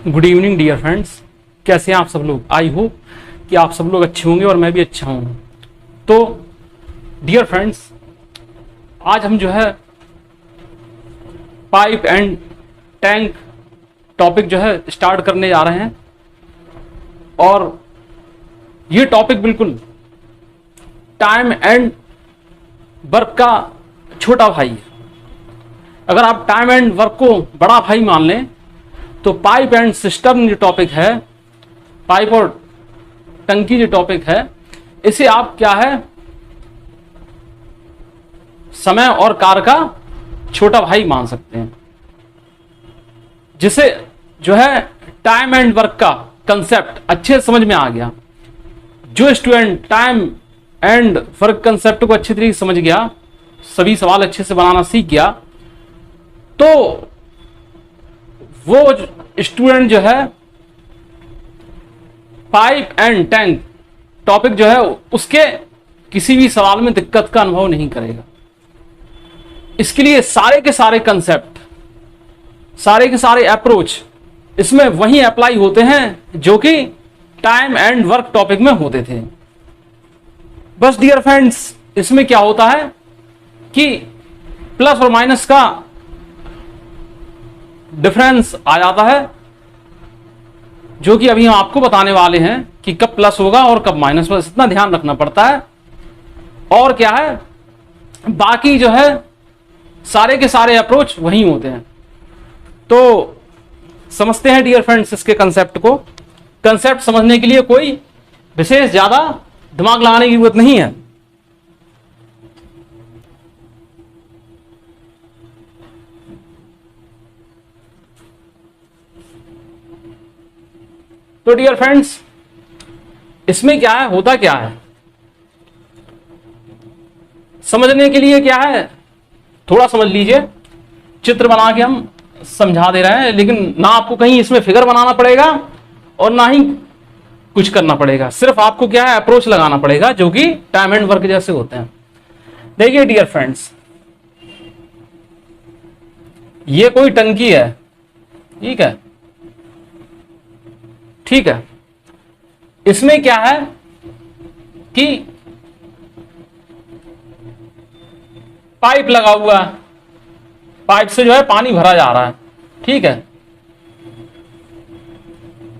Good evening dear friends. कैसे हैं आप सब लोग? आई होप कि आप सब लोग अच्छे होंगे और मैं भी अच्छा हूं। तो डियर फ्रेंड्स, आज हम जो है पाइप एंड टैंक टॉपिक जो है स्टार्ट करने जा रहे हैं। और ये टॉपिक बिल्कुल टाइम एंड वर्क का छोटा भाई है। अगर आप टाइम एंड वर्क को बड़ा भाई मान लें तो पाइप एंड सिस्टम जो टॉपिक है, पाइप और टंकी जो टॉपिक है, इसे आप क्या है, समय और कार का छोटा भाई मान सकते हैं। जिसे जो है टाइम एंड वर्क का कंसेप्ट अच्छे से समझ में आ गया। जो student time and work concept को अच्छी तरीके से समझ गया, सभी सवाल अच्छे से बनाना सीख गया, तो वो स्टूडेंट जो है पाइप एंड टैंक टॉपिक जो है उसके किसी भी सवाल में दिक्कत का अनुभव नहीं करेगा। इसके लिए सारे के सारे कंसेप्ट, सारे के सारे अप्रोच इसमें वही अप्लाई होते हैं जो कि टाइम एंड वर्क टॉपिक में होते थे। बस डियर फ्रेंड्स, इसमें क्या होता है कि प्लस और माइनस का डिफरेंस आ जाता है, जो कि अभी हम आपको बताने वाले हैं कि कब प्लस होगा और कब माइनस, बस इतना ध्यान रखना पड़ता है। और क्या है, बाकी जो है सारे के सारे अप्रोच वही होते हैं। तो समझते हैं डियर फ्रेंड्स इसके कंसेप्ट को। कंसेप्ट समझने के लिए कोई विशेष ज्यादा दिमाग लगाने की जरूरत नहीं है। तो डियर फ्रेंड्स, इसमें क्या है, होता क्या है, समझने के लिए क्या है, थोड़ा समझ लीजिए। चित्र बना के हम समझा दे रहे हैं, लेकिन ना आपको कहीं इसमें फिगर बनाना पड़ेगा और ना ही कुछ करना पड़ेगा। सिर्फ आपको क्या है, अप्रोच लगाना पड़ेगा, जो कि टाइम एंड वर्क जैसे होते हैं। देखिए डियर फ्रेंड्स, ये कोई टंकी है, ठीक है, ठीक है। इसमें क्या है कि पाइप लगा हुआ है, पाइप से जो है पानी भरा जा रहा है, ठीक है,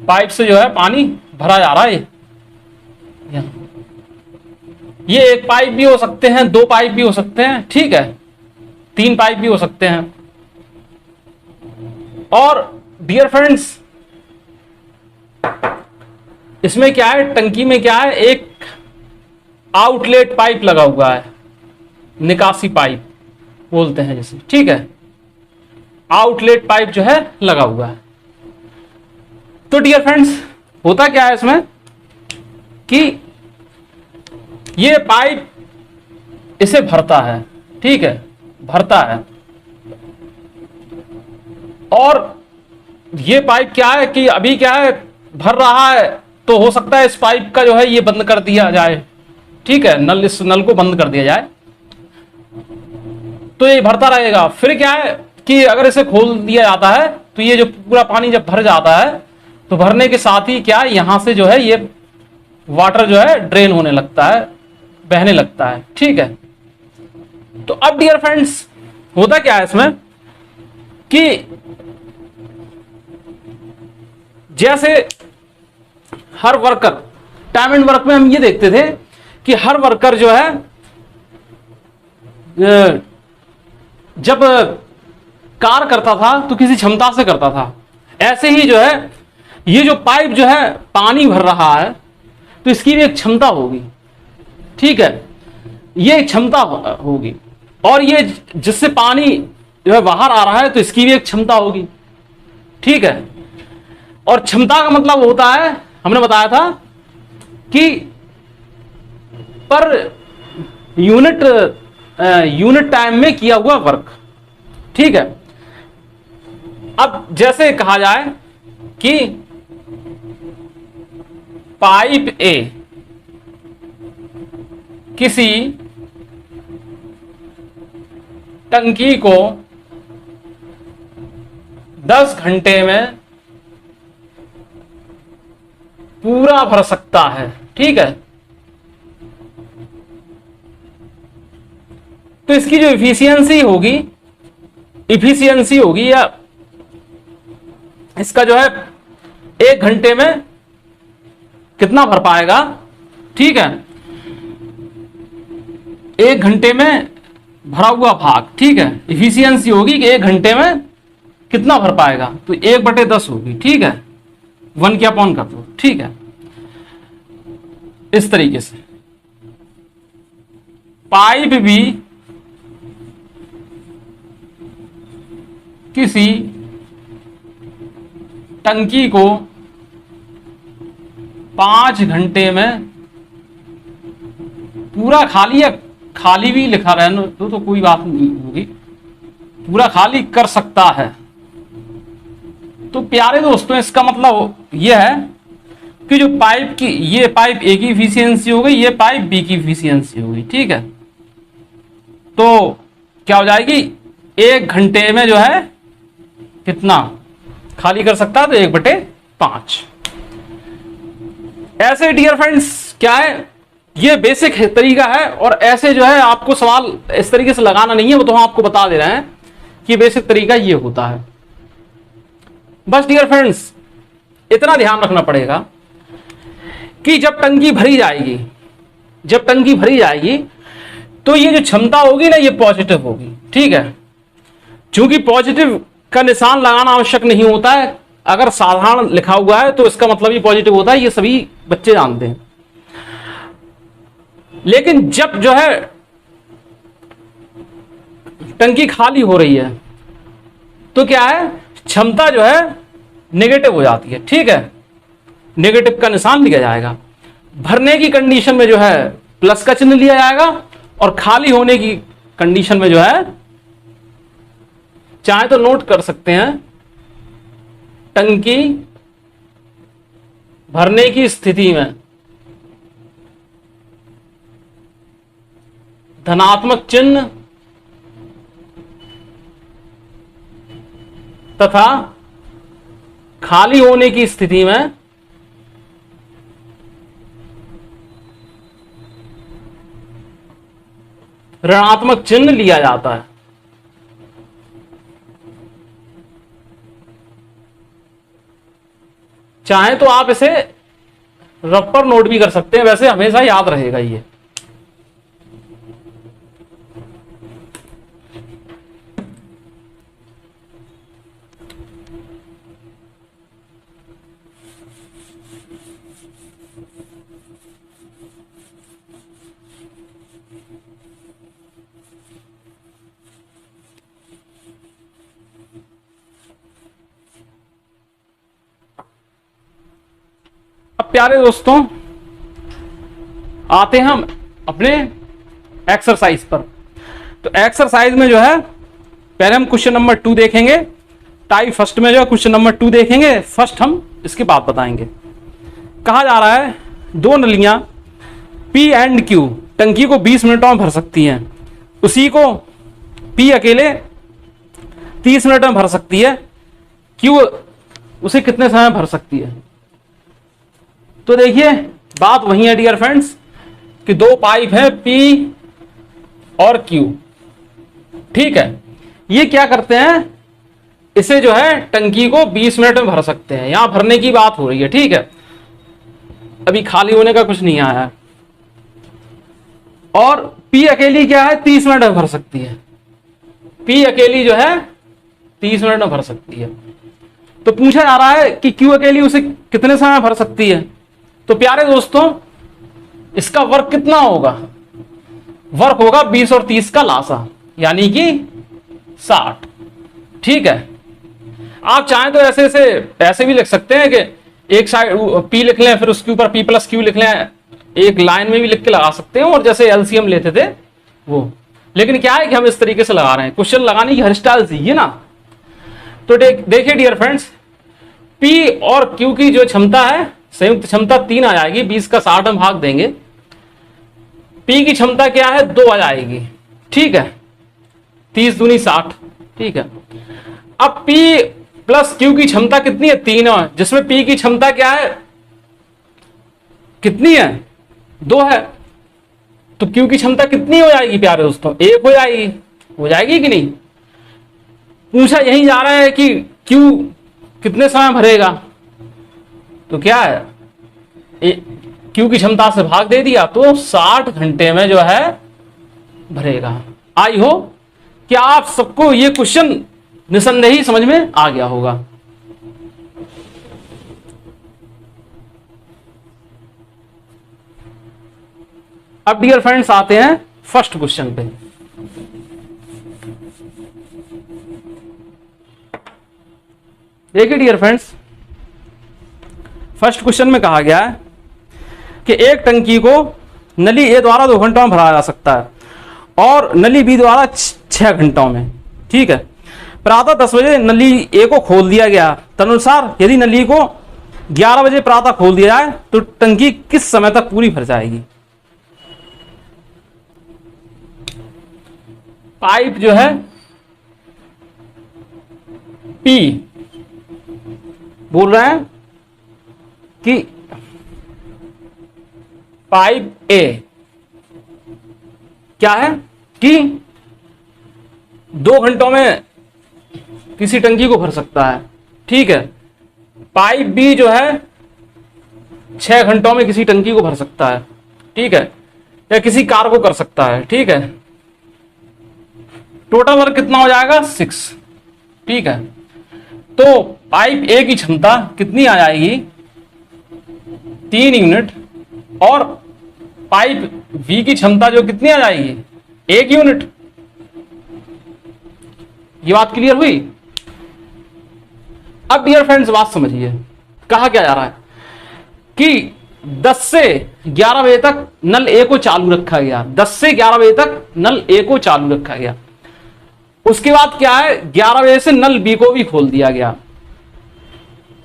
पाइप से जो है पानी भरा जा रहा है। ये एक पाइप भी हो सकते हैं, दो पाइप भी हो सकते हैं, ठीक है, तीन पाइप भी हो सकते हैं। और डियर फ्रेंड्स, इसमें क्या है, टंकी में क्या है, एक आउटलेट पाइप लगा हुआ है, निकासी पाइप बोलते हैं जैसे, ठीक है, आउटलेट पाइप जो है लगा हुआ है। तो डियर फ्रेंड्स, होता क्या है इसमें कि ये पाइप इसे भरता है, ठीक है, भरता है। और ये पाइप क्या है कि अभी क्या है, भर रहा है, तो हो सकता है इस पाइप का जो है ये बंद कर दिया जाए, ठीक है, नल, इस नल को बंद कर दिया जाए, तो ये भरता रहेगा। फिर क्या है कि अगर इसे खोल दिया जाता है तो ये जो पूरा पानी जब भर जाता है, तो भरने के साथ ही क्या, यहां से जो है ये वाटर जो है ड्रेन होने लगता है, बहने लगता है, ठीक है। तो अब डियर फ्रेंड्स, होता क्या है इसमें कि जैसे हर वर्कर, टाइम एंड वर्क में हम ये देखते थे कि हर वर्कर जो है जब कार्य करता था तो किसी क्षमता से करता था। ऐसे ही जो है ये जो पाइप जो है पानी भर रहा है, तो इसकी भी एक क्षमता होगी, ठीक है, ये एक क्षमता होगी। और ये जिससे पानी जो है बाहर आ रहा है, तो इसकी भी एक क्षमता होगी, ठीक है। और क्षमता का मतलब होता है, हमने बताया था कि पर यूनिट टाइम में किया हुआ वर्क, ठीक है। अब जैसे कहा जाए कि पाइप ए किसी टंकी को 10 घंटे में पूरा भर सकता है। ठीक है, तो इसकी जो इफिशियंसी होगी या इसका जो है 1 घंटे में कितना भर पाएगा। ठीक है, 1 घंटे में भरा हुआ भाग। ठीक है, इफिशियंसी होगी कि 1 घंटे में कितना भर पाएगा, तो 1/10 होगी। ठीक है, 1 क्या अपॉन कर दो। ठीक है, इस तरीके से पाइप भी किसी टंकी को 5 घंटे में पूरा खाली, या खाली भी लिखा रहने तो कोई बात नहीं होगी, पूरा खाली कर सकता है। तो प्यारे दोस्तों, इसका मतलब यह है कि जो पाइप की, ये पाइप ए की इफिशियंसी हो गई, ये पाइप बी की इफिशियंसी हो गई। ठीक है, तो क्या हो जाएगी, 1 घंटे में जो है कितना खाली कर सकता है, तो 1/5। ऐसे डियर फ्रेंड्स क्या है, ये बेसिक तरीका है, और ऐसे जो है आपको सवाल इस तरीके से लगाना नहीं है, वो तो हम आपको बता दे रहे हैं कि बेसिक तरीका ये होता है। बस डियर फ्रेंड्स, इतना ध्यान रखना पड़ेगा कि जब टंकी भरी जाएगी तो ये जो क्षमता होगी ना, ये पॉजिटिव होगी। ठीक है, चूंकि पॉजिटिव का निशान लगाना आवश्यक नहीं होता है, अगर साधारण लिखा हुआ है तो इसका मतलब ही पॉजिटिव होता है, ये सभी बच्चे जानते हैं। लेकिन जब जो है टंकी खाली हो रही है तो क्या है, क्षमता जो है नेगेटिव हो जाती है। ठीक है, नेगेटिव का निशान लिया जाएगा। भरने की कंडीशन में जो है प्लस का चिन्ह लिया जाएगा, और खाली होने की कंडीशन में जो है, चाहे तो नोट कर सकते हैं, टंकी भरने की स्थिति में धनात्मक चिन्ह तथा खाली होने की स्थिति में ऋणात्मक चिन्ह लिया जाता है। चाहे तो आप इसे रफ पर नोट भी कर सकते हैं, वैसे हमेशा याद रहेगा ये। अब प्यारे दोस्तों, आते हैं हम अपने एक्सरसाइज पर। तो एक्सरसाइज में जो है पहले हम क्वेश्चन नंबर 2 देखेंगे, टाइप फर्स्ट में जो है क्वेश्चन नंबर 2 देखेंगे। फर्स्ट हम इसकी बात बताएंगे। कहा जा रहा है 2 नलियां P एंड Q टंकी को 20 मिनटों में भर सकती हैं, उसी को P अकेले 30 मिनट में भर सकती है, Q उसे कितने समय में भर सकती है। तो देखिए बात वही है डियर फ्रेंड्स कि 2 पाइप है P और Q। ठीक है, ये क्या करते हैं, इसे जो है टंकी को 20 मिनट में भर सकते हैं। यहां भरने की बात हो रही है। ठीक है, अभी खाली होने का कुछ नहीं आया है। और P अकेली क्या है, 30 मिनट में भर सकती है। P अकेली जो है 30 मिनट में भर सकती है। तो पूछा जा रहा है कि Q अकेली उसे कितने समय में भर सकती है। तो प्यारे दोस्तों, इसका वर्क कितना होगा, वर्क होगा 20 और 30 का लासा, यानी कि 60। ठीक है, आप चाहें तो ऐसे भी लिख सकते हैं कि एक साइड P लिख लें, फिर उसके ऊपर P + Q लिख लें, एक लाइन में भी लिख के लगा सकते हैं, और जैसे एलसीएम लेते थे वो। लेकिन क्या है कि हम इस तरीके से लगा रहे हैं, क्वेश्चन लगाने की हर स्टाइल चाहिए ना। तो देखिए डियर फ्रेंड्स, P और Q की जो क्षमता है, संयुक्त क्षमता 3 आ जाएगी, 20 का 60 में भाग देंगे। P की क्षमता क्या है, 2 आ जाएगी। ठीक है, 30 दूनी 60। ठीक है, अब P + Q की क्षमता कितनी है, 3 है, जिसमें P की क्षमता क्या है, कितनी है? 2 है। तो Q की क्षमता कितनी हो जाएगी प्यारे दोस्तों? 1 हो जाएगी कि नहीं? पूछा यही जा रहा है कि Q कितने समय भरेगा, तो क्या है, Q की क्षमता से भाग दे दिया तो 60 घंटे में जो है भरेगा। आई हो क्या आप सबको ये क्वेश्चन निसंदेह ही समझ में आ गया होगा। अब डियर फ्रेंड्स आते हैं फर्स्ट क्वेश्चन पे। देखिए डियर फ्रेंड्स, फर्स्ट क्वेश्चन में कहा गया है कि एक टंकी को नली ए द्वारा 2 घंटों में भरा जा सकता है और नली बी द्वारा 6 घंटों में। ठीक है, प्रातः 10 बजे नली ए को खोल दिया गया। तदनुसार यदि नली को 11 बजे प्रातः खोल दिया जाए तो टंकी किस समय तक पूरी भर जाएगी? पाइप जो है पी बोल रहे हैं कि पाइप ए क्या है कि 2 घंटों में किसी टंकी को भर सकता है। ठीक है, पाइप बी जो है 6 घंटों में किसी टंकी को भर सकता है। ठीक है, या किसी कार को कर सकता है। ठीक है, टोटल वर्क कितना हो जाएगा? 6। ठीक है, तो पाइप ए की क्षमता कितनी आ जाएगी? 3 यूनिट। और पाइप बी की क्षमता जो कितनी आ जाएगी? 1 यूनिट। ये बात क्लियर हुई? अब डियर फ्रेंड्स बात समझिए, कहा क्या जा रहा है कि 10 से 11 बजे तक नल ए को चालू रखा गया। 10 से 11 बजे तक नल ए को चालू रखा गया। उसके बाद क्या है, 11 बजे से नल बी को भी खोल दिया गया।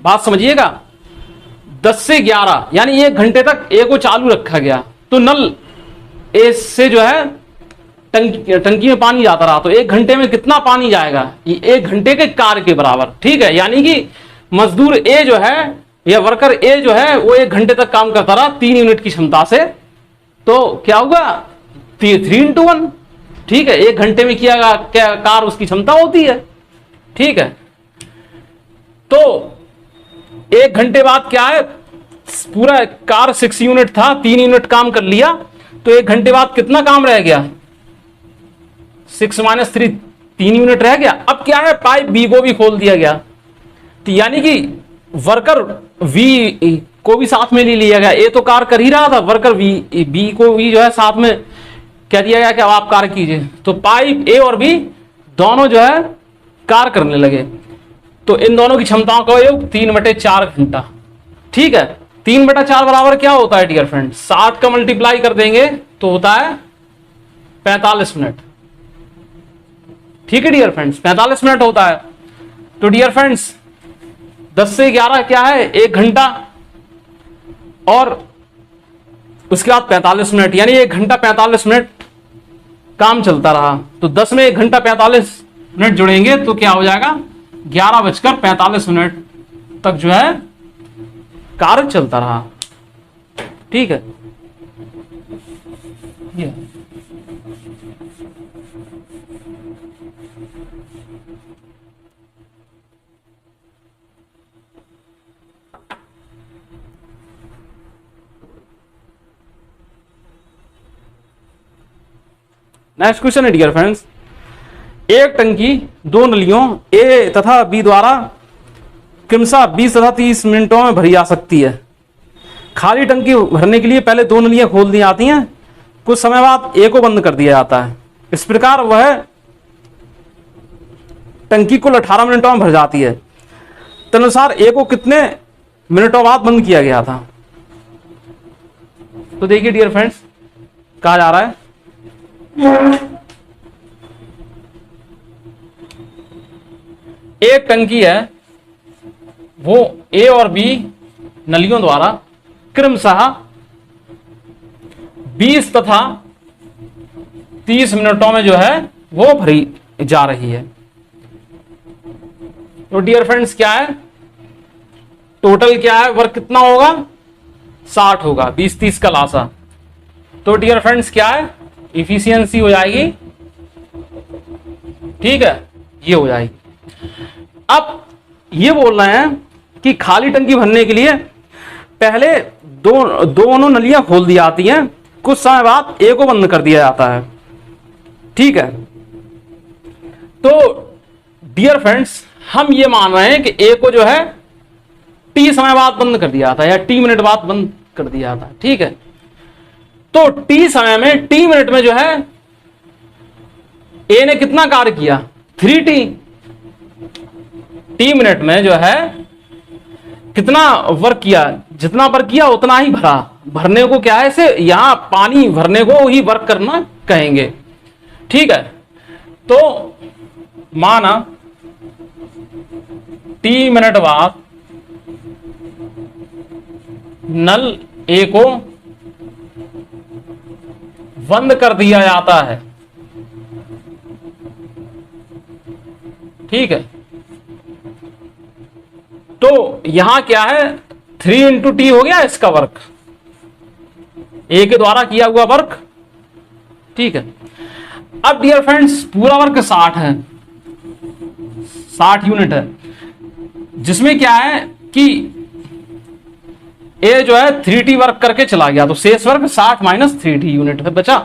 बात समझिएगा, 10 से 11 यानी 1 घंटे तक ए को चालू रखा गया। तो नल ए से जो है टंकी में पानी जाता रहा, तो 1 घंटे में कितना पानी जाएगा? ये 1 घंटे के कार्य के बराबर। ठीक है, यानी कि मजदूर ए जो है या वर्कर ए जो है वो 1 घंटे तक काम करता रहा 3 यूनिट की क्षमता से। तो क्या होगा? 3 × 1। ठीक है, 1 घंटे में किया क्या कार उसकी क्षमता होती है। ठीक है, तो 1 घंटे बाद क्या है, पूरा कार 6 यूनिट था, 3 यूनिट काम कर लिया, तो 1 घंटे बाद कितना काम रह गया? 6 - 3 3 यूनिट रह गया। अब क्या है, पाइप बी को भी खोल दिया गया, तो यानी कि वर्कर वी को भी साथ में ले लिया गया। ए तो कार कर ही रहा था, वर्कर बी को भी जो है साथ में कह दिया गया कि अब आप कार कीजिए। तो पाइप ए और बी दोनों जो है कार करने लगे। तो इन दोनों की क्षमताओं का योग 3/4 घंटा। ठीक है, 3/4 बराबर क्या होता है डियर फ्रेंड? 60 का मल्टीप्लाई कर देंगे तो होता है 45 मिनट। ठीक है डियर फ्रेंड्स, 45 मिनट होता है। तो डियर फ्रेंड्स 10 से 11 क्या है? 1 घंटा और उसके बाद 45 मिनट, यानी 1 घंटा 45 मिनट काम चलता रहा। तो 10 में 1 घंटा 45 मिनट जुड़ेंगे तो क्या हो जाएगा? 11:45 तक जो है कार्य चलता रहा। ठीक है, ये नेक्स्ट क्वेश्चन है डियर फ्रेंड्स, एक टंकी 2 नलियों ए तथा बी द्वारा क्रमशः 20 तथा 30 मिनटों में भरी जा सकती है। खाली टंकी भरने के लिए पहले 2 नलियां खोल दी जाती हैं, कुछ समय बाद ए को बंद कर दिया जाता है। इस प्रकार वह टंकी कुल 18 मिनटों में भर जाती है। तदनुसार ए को कितने मिनटों बाद बंद किया गया था? तो देखिए डियर फ्रेंड्स, कहा जा रहा है एक टंकी है, वो ए और बी नलियों द्वारा क्रमशः 20 तथा 30 मिनटों में जो है वो भरी जा रही है। तो डियर फ्रेंड्स क्या है, टोटल क्या है, वर्क कितना होगा? 60 होगा, 20-30 का लासा। तो डियर फ्रेंड्स क्या है, इफिशियंसी हो जाएगी, ठीक है, ये हो जाएगी। अब ये बोल रहे हैं कि खाली टंकी भरने के लिए पहले दोनों नलियां खोल दी जाती हैं, कुछ समय बाद ए को बंद कर दिया जाता है, ठीक है। तो डियर फ्रेंड्स हम ये मान रहे हैं कि ए को जो है टी समय बाद बंद कर दिया जाता है या टी मिनट बाद बंद कर दिया जाता है, ठीक है। तो टी समय में, टी मिनट में जो है ए ने कितना कार्य किया, 3t। टी मिनट में जो है कितना वर्क किया, जितना वर्क किया उतना ही भरा। भरने को क्या है, इसे यहां पानी भरने को ही वर्क करना कहेंगे, ठीक है। तो माना टी मिनट बाद नल ए को बंद कर दिया जाता है, ठीक है। तो यहां क्या है, 3 इंटू टी हो गया इसका वर्क, ए के द्वारा किया हुआ वर्क, ठीक है। अब डियर फ्रेंड्स पूरा वर्क 60 है, 60 यूनिट है, जिसमें क्या है कि ए जो है 3t वर्क करके चला गया, तो शेष वर्क 60 माइनस 3t यूनिट है बचा।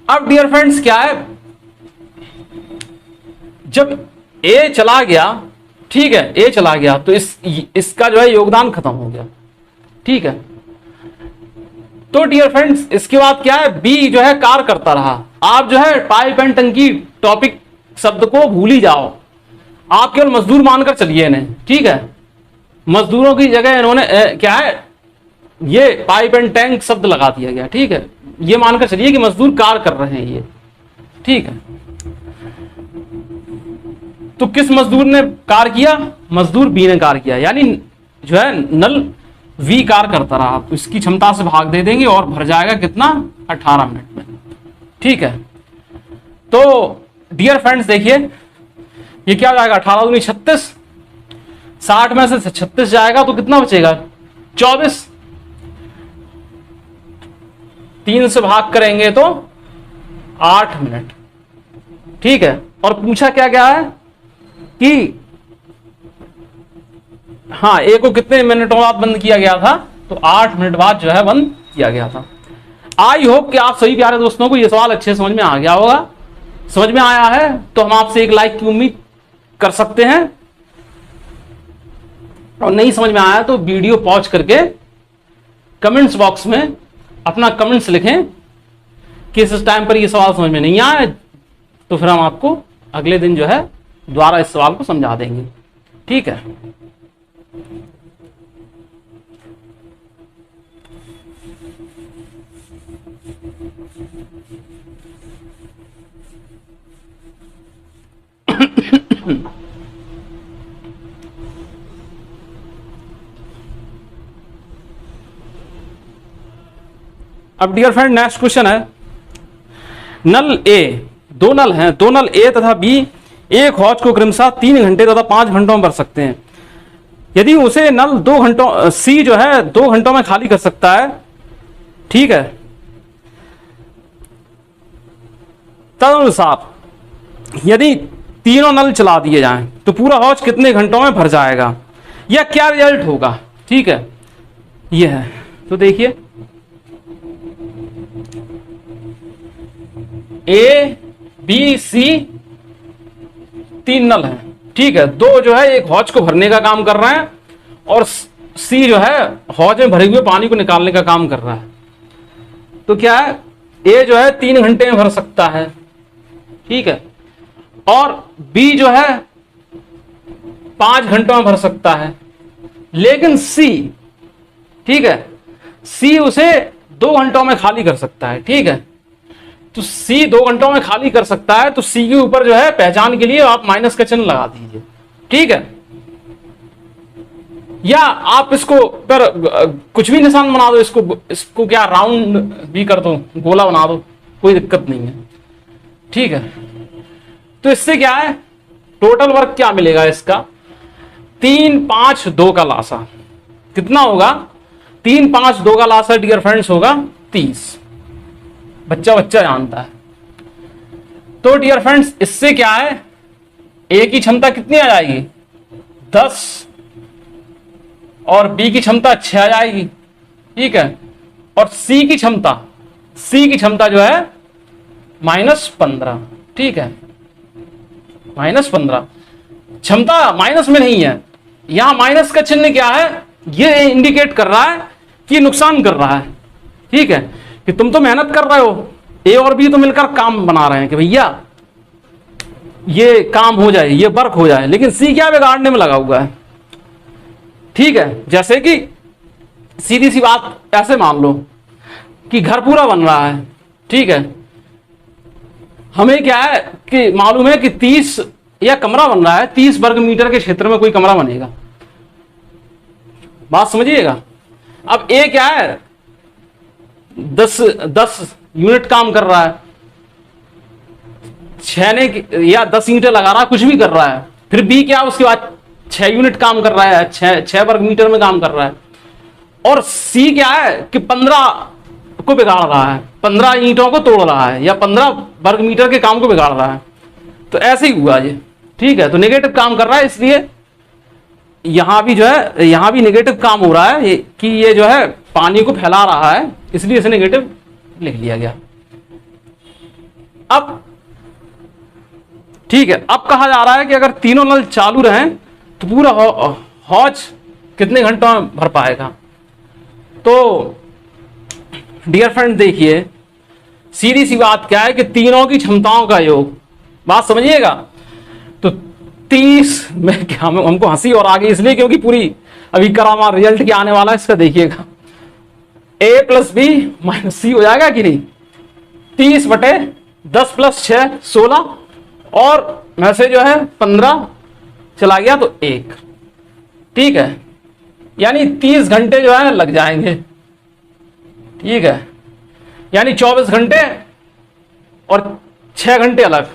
अब डियर फ्रेंड्स क्या है, जब ए चला गया, ठीक है, ए चला गया तो इसका जो है योगदान खत्म हो गया, ठीक है। तो डियर फ्रेंड्स इसके बाद क्या है, बी जो है कार्य करता रहा। आप जो है पाइप एंड टंकी टॉपिक शब्द को भूल ही जाओ, आप केवल मजदूर मानकर चलिए इन्हें, ठीक है। मजदूरों की जगह इन्होंने क्या है, ये पाइप एंड टैंक शब्द लगा दिया गया, ठीक है। ये मानकर चलिए कि मजदूर कार्य कर रहे हैं ये, ठीक है। तो किस मजदूर ने कार्य किया, मजदूर बी ने कार्य किया, यानी जो है नल वी कार्य करता रहा, तो इसकी क्षमता से भाग दे देंगे और भर जाएगा कितना, 18 मिनट में, ठीक है। तो डियर फ्रेंड्स देखिए ये क्या हो जाएगा, 18 दूनी 36, 60 में से 36 जाएगा तो कितना बचेगा, 24। 3 से भाग करेंगे तो 8 मिनट, ठीक है। और पूछा क्या गया है कि हाँ ए को कितने मिनटों बाद बंद किया गया था, तो 8 मिनट बाद जो है बंद किया गया था। आई होप कि आप सभी प्यारे दोस्तों को ये सवाल अच्छे समझ में आ गया होगा। समझ में आया है तो हम आपसे एक लाइक की उम्मीद कर सकते हैं, और नहीं समझ में आया तो वीडियो पॉज करके कमेंट्स बॉक्स में अपना कमेंट्स लिखें कि इस टाइम पर ये सवाल समझ में नहीं आया, तो फिर हम आपको अगले दिन जो है दोबारा इस सवाल को समझा देंगे, ठीक है। अब डियर फ्रेंड नेक्स्ट क्वेश्चन है, नल ए, दो नल हैं, दो नल ए तथा बी एक हौज को क्रमशः 3 घंटे तथा 5 घंटों में भर सकते हैं। यदि उसे नल 2 घंटों, सी जो है 2 घंटों में खाली कर सकता है, ठीक है, तदनुसार यदि तीनों नल चला दिए जाएं तो पूरा हौज कितने घंटों में भर जाएगा, या क्या रिजल्ट होगा, ठीक है, यह है। तो देखिए ए बी सी 3 नल हैं, ठीक है, 2 जो है एक हौज को भरने का काम कर रहे हैं और सी जो है हौज में भरे हुए पानी को निकालने का काम कर रहा है। तो क्या है, ए जो है 3 घंटे में भर सकता है, ठीक है, और बी जो है 5 घंटों में भर सकता है, लेकिन सी, ठीक है, सी उसे 2 घंटों में खाली कर सकता है, ठीक है। तो सी 2 घंटों में खाली कर सकता है, तो सी के ऊपर जो है पहचान के लिए आप माइनस का चिन्ह लगा दीजिए, ठीक है, या आप इसको पर कुछ भी निशान बना दो, इसको क्या राउंड भी कर दो, गोला बना दो, कोई दिक्कत नहीं है, ठीक है। तो इससे क्या है, टोटल वर्क क्या मिलेगा इसका, 3 5 2 का लासा कितना होगा, 3 5 2 का लास्ट डियर फ्रेंड्स होगा 30। बच्चा बच्चा जानता है। तो डियर फ्रेंड्स इससे क्या है, ए की क्षमता कितनी आ जाएगी 10 और बी की क्षमता 6 आ जाएगी, ठीक है। और सी की क्षमता जो है -15, ठीक है, -15। क्षमता माइनस में नहीं है, यहां माइनस का चिन्ह क्या है, ये इंडिकेट कर रहा है कि नुकसान कर रहा है, ठीक है, कि तुम तो मेहनत कर रहे हो, ए और बी तो मिलकर काम बना रहे हैं कि भैया ये काम हो जाए, ये वर्क हो जाए, लेकिन सी क्या बिगाड़ने में लगा हुआ है, ठीक है। जैसे कि सीधी सी बात ऐसे मान लो कि घर पूरा बन रहा है, ठीक है, हमें क्या है कि मालूम है कि 30 या कमरा बन रहा है, 30 वर्ग मीटर के क्षेत्र में कोई कमरा बनेगा, बात समझिएगा। अब ए क्या है 10 यूनिट काम कर रहा है, 6 ने या 10 ईंटें लगा रहा है, कुछ भी कर रहा है, फिर बी क्या उसके बाद 6 यूनिट काम कर रहा है, 6 वर्ग मीटर में काम कर रहा है। और सी क्या है कि 15 को बिगाड़ रहा है, 15 ईंटों को तोड़ रहा है, या 15 वर्ग मीटर के काम को बिगाड़ रहा है। तो ऐसे ही हुआ ये, ठीक है। तो नेगेटिव काम कर रहा है, इसलिए यहां भी जो है, यहां भी नेगेटिव काम हो रहा है कि ये जो है पानी को फैला रहा है, इसलिए इसे नेगेटिव लिख लिया गया। अब ठीक है, अब कहा जा रहा है कि अगर तीनों नल चालू रहें तो पूरा हौज कितने घंटों में भर पाएगा। तो डियर फ्रेंड देखिए, सीधी सी बात क्या है कि तीनों की क्षमताओं का योग, बात समझिएगा। तो 30 में क्या, हमको हंसी और आगे इसलिए क्योंकि पूरी अभी करामा रिजल्ट क्या आने वाला है इसका देखिएगा, a + b - c हो जाएगा कि नहीं, 30/10 + 6 16, और में से जो है 15 चला गया तो 1, ठीक है, यानी 30 घंटे जो है लग जाएंगे, ठीक है, यानी 24 घंटे और 6 घंटे अलग,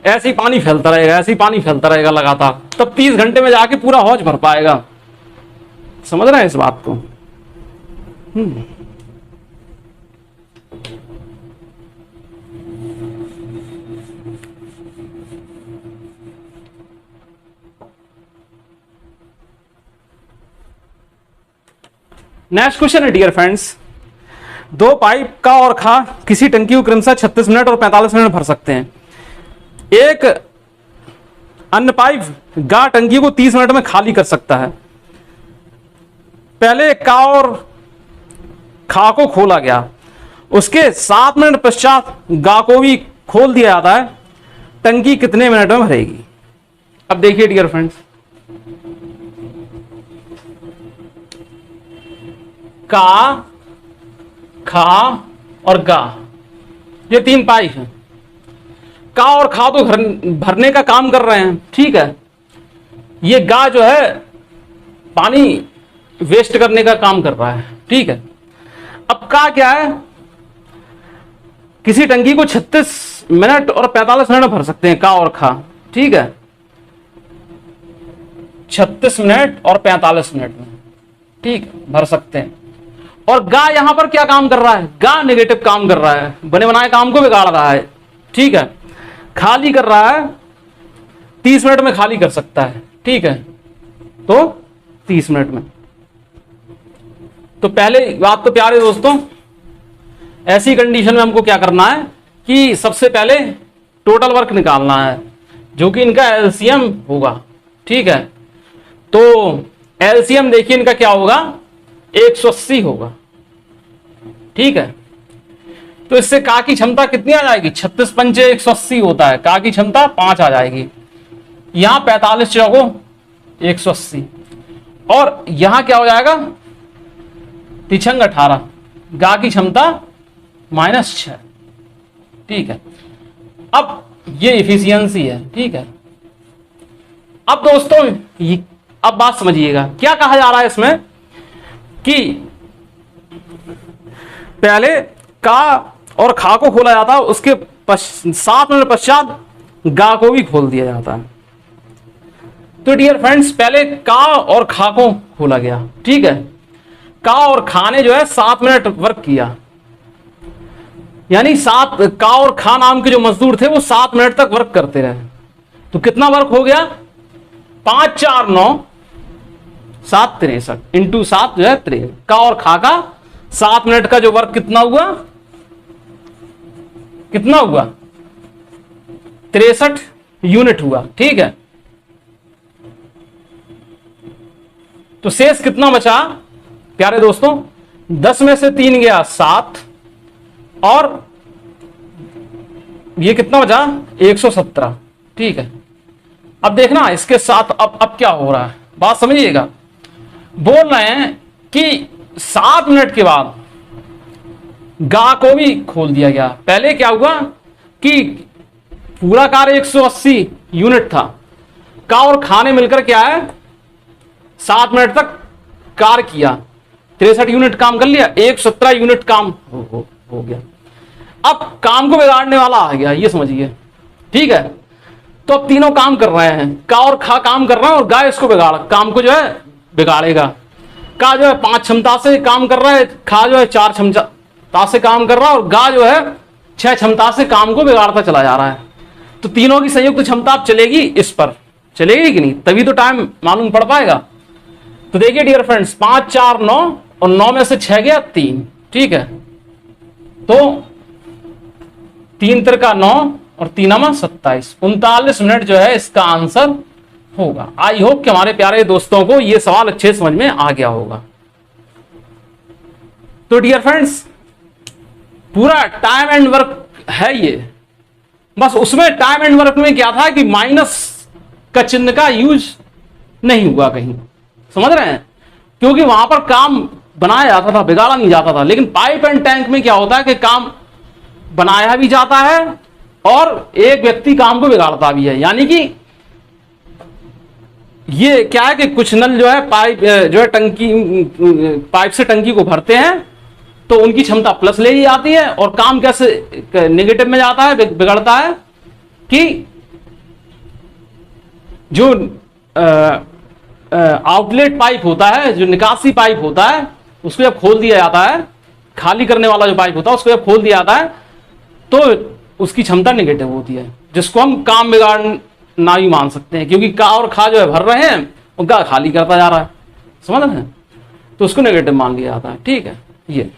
ऐसे ही पानी फैलता रहेगा, ऐसे ही पानी फैलता रहेगा लगातार, तब 30 घंटे में जाके पूरा हौज भर पाएगा। समझ रहे हैं इस बात को? नेक्स्ट क्वेश्चन है डियर फ्रेंड्स, 2 पाइप का और खा किसी टंकी को क्रमशः 36 मिनट और 45 मिनट भर सकते हैं। एक अन्य पाइप गा टंकी को 30 मिनट में खाली कर सकता है। पहले का और खा को खोला गया, उसके 7 मिनट पश्चात गा को भी खोल दिया जाता है, टंकी कितने मिनट में भरेगी। अब देखिए डियर फ्रेंड्स, का, खा और गा, ये 3 पाइप हैं। का और खा तो भरने का काम कर रहे हैं, ठीक है, ये गा जो है पानी वेस्ट करने का काम कर रहा है, ठीक है। अब का क्या है, किसी टंकी को 36 मिनट और 45 मिनट भर सकते हैं, का और खा, ठीक है, 36 मिनट और 45 मिनट में, ठीक, भर सकते हैं। और गा यहां पर क्या काम कर रहा है, गा नेगेटिव काम कर रहा है, बने बनाए काम को बिगाड़ रहा है, ठीक है, खाली कर रहा है, 30 मिनट में खाली कर सकता है, ठीक है, तो 30 मिनट में। तो पहले बात तो प्यारे दोस्तों, ऐसी कंडीशन में हमको क्या करना है कि सबसे पहले टोटल वर्क निकालना है, जो कि इनका एलसीएम होगा, ठीक है। तो एलसीएम देखिए इनका क्या होगा, 180 होगा, ठीक है। तो इससे का की क्षमता कितनी आ जाएगी, 36 पंचे 180 होता है, का की क्षमता 5 आ जाएगी, यहां 45 चौको 180, और यहां क्या हो जाएगा, 18, गा की क्षमता -6, ठीक है। अब ये इफिशियंसी है, ठीक है। अब दोस्तों अब बात समझिएगा, क्या कहा जा रहा है इसमें कि पहले का और खा को खोला जाता है, उसके 7 मिनट पश्चात गा को भी खोल दिया जाता है। तो डियर फ्रेंड्स, पहले का और खा को खोला गया, ठीक है, का और खा ने जो है 7 मिनट वर्क किया, यानी 7 का और खा नाम के जो मजदूर थे वो 7 मिनट तक वर्क करते रहे। तो कितना वर्क हो गया? 5 4 9 7 63 इंटू 7 जो है 63। का और खा का 7 मिनट का जो वर्क कितना हुआ? कितना हुआ? 63 यूनिट हुआ। ठीक है, तो शेष कितना बचा प्यारे दोस्तों? 10 में से 3 गया 7 और ये कितना बचा? 117। ठीक है, अब देखना इसके साथ अब क्या हो रहा है, बात समझिएगा। बोल रहे हैं कि 7 मिनट के बाद गा को भी खोल दिया गया। पहले क्या हुआ कि पूरा कार्य 180 यूनिट था, का और खा ने मिलकर क्या है 7 मिनट तक कार्य किया, 63 यूनिट काम कर लिया, 117 यूनिट काम हो गया। अब काम को बिगाड़ने वाला आ गया, ये समझिए। ठीक है, तो अब तीनों काम कर रहे हैं, का और खा काम कर रहा है और गा इसको काम को जो है बिगाड़ेगा। का जो है 5 क्षमता से काम कर रहा है, खा जो है 4 क्षमता से काम कर रहा है और गा जो है 6 क्षमता से काम को बिगाड़ता चला जा रहा है। तो तीनों की संयुक्त क्षमता अब चलेगी इस पर, चलेगी कि नहीं? तभी तो टाइम मालूम पड़ पाएगा। तो देखिए डियर फ्रेंड्स, 5 4 9 और 9 में से 6 गया 3। ठीक है, तो 3 तिरका 9 और 3 27, 39 मिनट जो है इसका आंसर होगा। आई होप कि हमारे प्यारे दोस्तों को यह सवाल अच्छे समझ में आ गया होगा। तो डियर फ्रेंड्स, पूरा टाइम एंड वर्क है ये, बस उसमें टाइम एंड वर्क में क्या था कि माइनस का चिन्ह का यूज नहीं हुआ कहीं, समझ रहे हैं? क्योंकि वहां पर काम बनाया जाता था, बिगाड़ा नहीं जाता था। लेकिन पाइप एंड टैंक में क्या होता है कि काम बनाया भी जाता है और एक व्यक्ति काम को बिगाड़ता भी है। यानी कि ये क्या है कि कुछ नल जो है पाइप जो है टंकी, पाइप से टंकी को भरते हैं तो उनकी क्षमता प्लस ले ली जाती है, और काम कैसे नेगेटिव में जाता है, बिगड़ता है कि जो आउटलेट पाइप होता है, जो निकासी पाइप होता है, उसको जब खोल दिया जाता है, खाली करने वाला जो पाइप होता है उसको जब खोल दिया जाता है तो उसकी क्षमता नेगेटिव होती है, जिसको हम काम बिगाड़ना भी मान सकते हैं। क्योंकि का और खा जो है भर रहे हैं और गा खाली करता जा रहा है, समझ रहे हैं? तो उसको नेगेटिव मान लिया जाता है। ठीक है, ये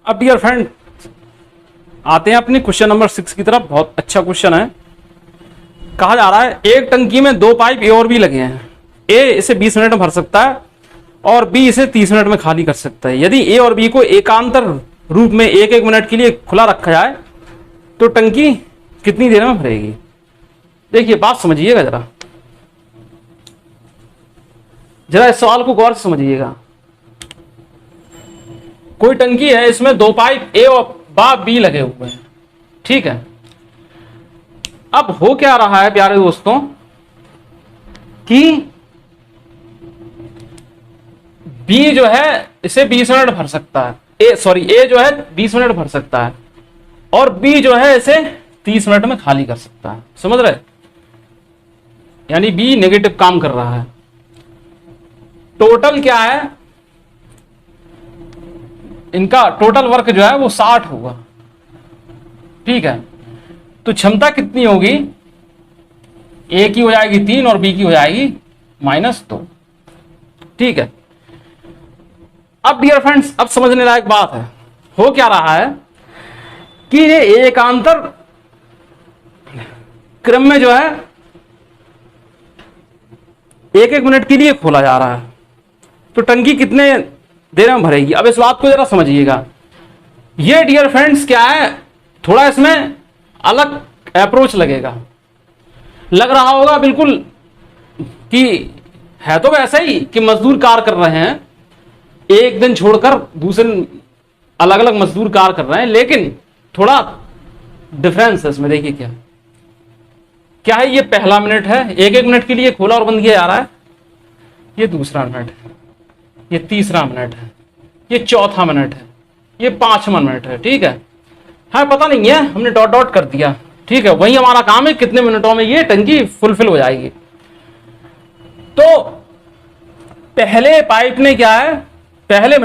अब डियर फ्रेंड आते हैं अपने क्वेश्चन नंबर 6 की तरफ। बहुत अच्छा क्वेश्चन है। कहा जा रहा है एक टंकी में 2 पाइप ए और बी लगे हैं। ए इसे 20 मिनट में भर सकता है और बी इसे 30 मिनट में खाली कर सकता है। यदि ए और बी को एकांतर रूप में 1-1 मिनट के लिए खुला रखा जाए तो टंकी कितनी देर में भरेगी? देखिए बात समझिएगा, जरा इस सवाल को गौर से समझिएगा। कोई टंकी है, इसमें 2 पाइप ए और बी लगे हुए हैं। ठीक है, अब हो क्या रहा है प्यारे दोस्तों कि बी जो है इसे 20 मिनट भर सकता है, ए जो है 20 मिनट भर सकता है और बी जो है इसे 30 मिनट में खाली कर सकता है। समझ रहे? यानी बी नेगेटिव काम कर रहा है। टोटल क्या है इनका? टोटल वर्क जो है वो 60 होगा। ठीक है, तो क्षमता कितनी होगी? ए की हो जाएगी 3 और बी की हो जाएगी -2। ठीक है, अब डियर फ्रेंड्स अब समझने लायक बात है। हो क्या रहा है कि ये एकांतर क्रम में जो है 1-1 मिनट के लिए खोला जा रहा है, तो टंकी कितने देर में भरेगी? अब इस बात को जरा समझिएगा। ये डियर फ्रेंड्स क्या है, थोड़ा इसमें अलग अप्रोच लगेगा, लग रहा होगा बिल्कुल कि है तो वैसा ही कि मजदूर कार्य कर रहे हैं, एक दिन छोड़कर दूसरे अलग अलग मजदूर कार्य कर रहे हैं, लेकिन थोड़ा डिफरेंस है इसमें। देखिए क्या क्या है, ये पहला मिनट है, एक एक मिनट के लिए खोला और बंद किया जा रहा है, ये दूसरा मिनट है, ये तीसरा मिनट है, ये चौथा मिनट है, ये पांचवा मिनट है। ठीक है, हमें पता नहीं है, हमने डॉट डॉट कर दिया। ठीक है, वही हमारा काम है कितने मिनटों में ये टंकी फुलफिल हो जाएगी। तो पहले पाइप ने क्या है, पहले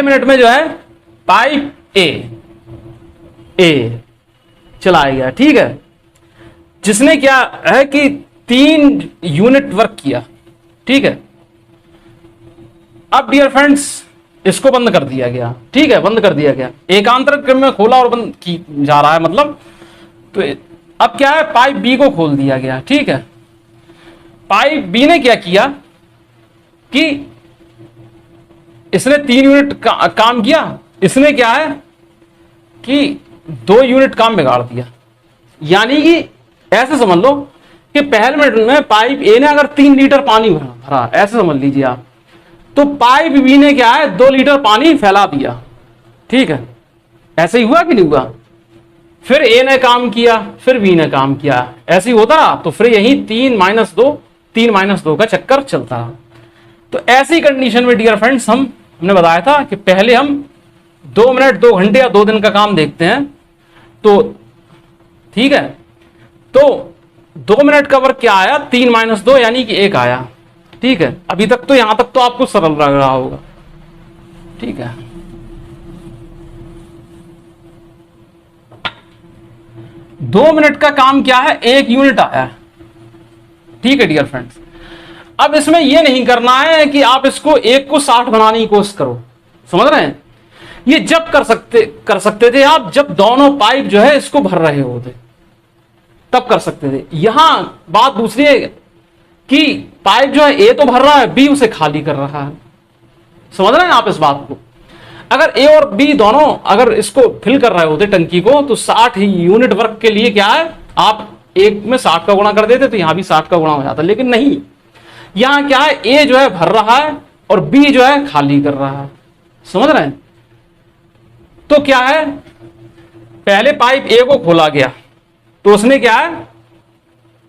मिनट में जो है पाइप ए चलाया गया। ठीक है, जिसने क्या है कि 3 यूनिट वर्क किया। ठीक है, अब डियर फ्रेंड्स इसको बंद कर दिया गया। ठीक है, बंद कर दिया गया, एकांतर क्रम में खोला और बंद की जा रहा है मतलब। तो अब क्या है, पाइप बी को खोल दिया गया। ठीक है, पाइप बी ने क्या किया कि इसने 3 यूनिट काम किया, इसने क्या है कि 2 यूनिट काम बिगाड़ दिया। यानी कि ऐसे समझ लो कि पहले मिनट में पाइप ए ने अगर 3 लीटर पानी भरा, ऐसे समझ लीजिए आप, तो पाइप बी ने क्या है 2 लीटर पानी फैला दिया। ठीक है, ऐसे ही हुआ कि नहीं हुआ? फिर ए ने काम किया, फिर बी ने काम किया, ऐसे ही होता रहा। तो फिर यही 3-2 का चक्कर चलता रहा। तो ऐसी कंडीशन में डियर फ्रेंड्स हमने बताया था कि पहले हम 2 मिनट 2 घंटे या 2 दिन का काम देखते हैं। तो ठीक है, तो 2 मिनट का वर्क क्या आया, 3-2 यानी कि 1 आया। ठीक है, अभी तक तो यहां तक तो आपको सरल लग रहा होगा। ठीक है, दो मिनट का काम क्या है, 1 यूनिट आया। ठीक है डियर फ्रेंड्स, अब इसमें यह नहीं करना है कि आप इसको 1 को 60 बनाने की कोशिश करो, समझ रहे हैं? ये जब कर सकते थे आप जब दोनों पाइप जो है इसको भर रहे होते, तब कर सकते थे। यहां बात दूसरी है कि पाइप जो है ए तो भर रहा है, बी उसे खाली कर रहा है। समझ रहे हैं आप इस बात को? अगर ए और बी दोनों अगर इसको फिल कर रहे होते टंकी को, तो 60 यूनिट वर्क के लिए क्या है, आप एक में 60 का गुणा कर देते तो यहां भी 60 का गुणा हो जाता। लेकिन नहीं, यहां क्या है, ए जो है भर रहा है और बी जो है खाली कर रहा है। समझ रहे हैं? तो क्या है, पहले पाइप ए को खोला गया तो उसने क्या है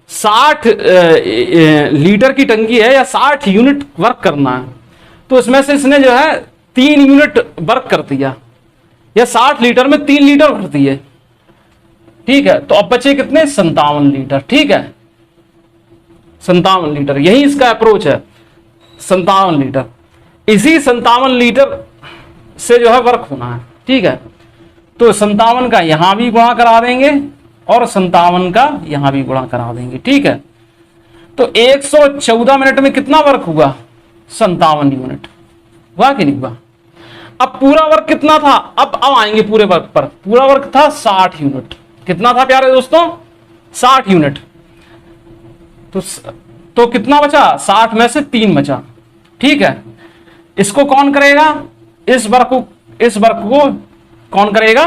60 लीटर की टंकी है या 60 यूनिट वर्क करना है, तो इसमें से इसने जो है 3 यूनिट वर्क कर दिया, या 60 लीटर में 3 लीटर भर दिए। ठीक है, तो अब बचे कितने, 57 लीटर। ठीक है, 57 लीटर, यही इसका अप्रोच है, 57 लीटर। इसी 57 लीटर से जो है वर्क होना है। ठीक है, तो 57 का यहां भी गुणा करा देंगे और 57 का यहां भी गुणा करा देंगे। ठीक है, तो 114 मिनट में कितना वर्क हुआ, 57 यूनिट हुआ कि नहीं हुआ? अब पूरा वर्क कितना था, अब आएंगे पूरे वर्क पर। पूरा वर्क था 60 यूनिट। कितना था प्यारे दोस्तों, 60 यूनिट। तो कितना बचा, 60 में से 3 बचा। ठीक है, इसको कौन करेगा, इस वर्क को कौन करेगा,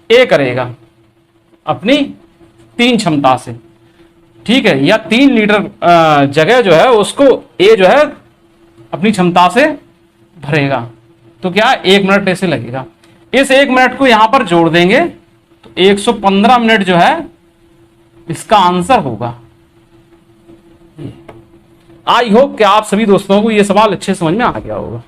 ए करेगा अपनी 3 क्षमता से। ठीक है, या 3 लीटर जगह जो है उसको ए जो है अपनी क्षमता से भरेगा। तो क्या 1 मिनट ऐसे लगेगा। इस 1 मिनट को यहां पर जोड़ देंगे तो 115 मिनट जो है इसका आंसर होगा। आई होप कि आप सभी दोस्तों को यह सवाल अच्छे समझ में आ गया होगा।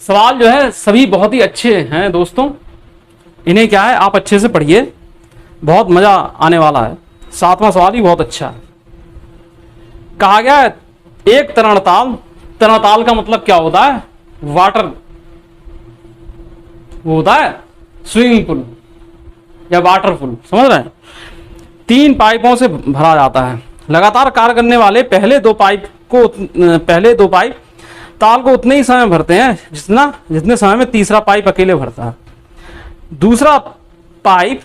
सवाल जो है सभी बहुत ही अच्छे हैं दोस्तों, इन्हें क्या है आप अच्छे से पढ़िए, बहुत मजा आने वाला है। 7वां सवाल ही बहुत अच्छा है। कहा गया है एक तरणताल, तरणताल का मतलब क्या होता है, वाटर, वो होता है स्विमिंग पूल या वाटरपूल, समझ रहे हैं? 3 पाइपों से भरा जाता है। लगातार कार्य करने वाले पहले दो पाइप ताल को उतने ही समय भरते हैं जितने समय में तीसरा पाइप अकेले भरता है। दूसरा पाइप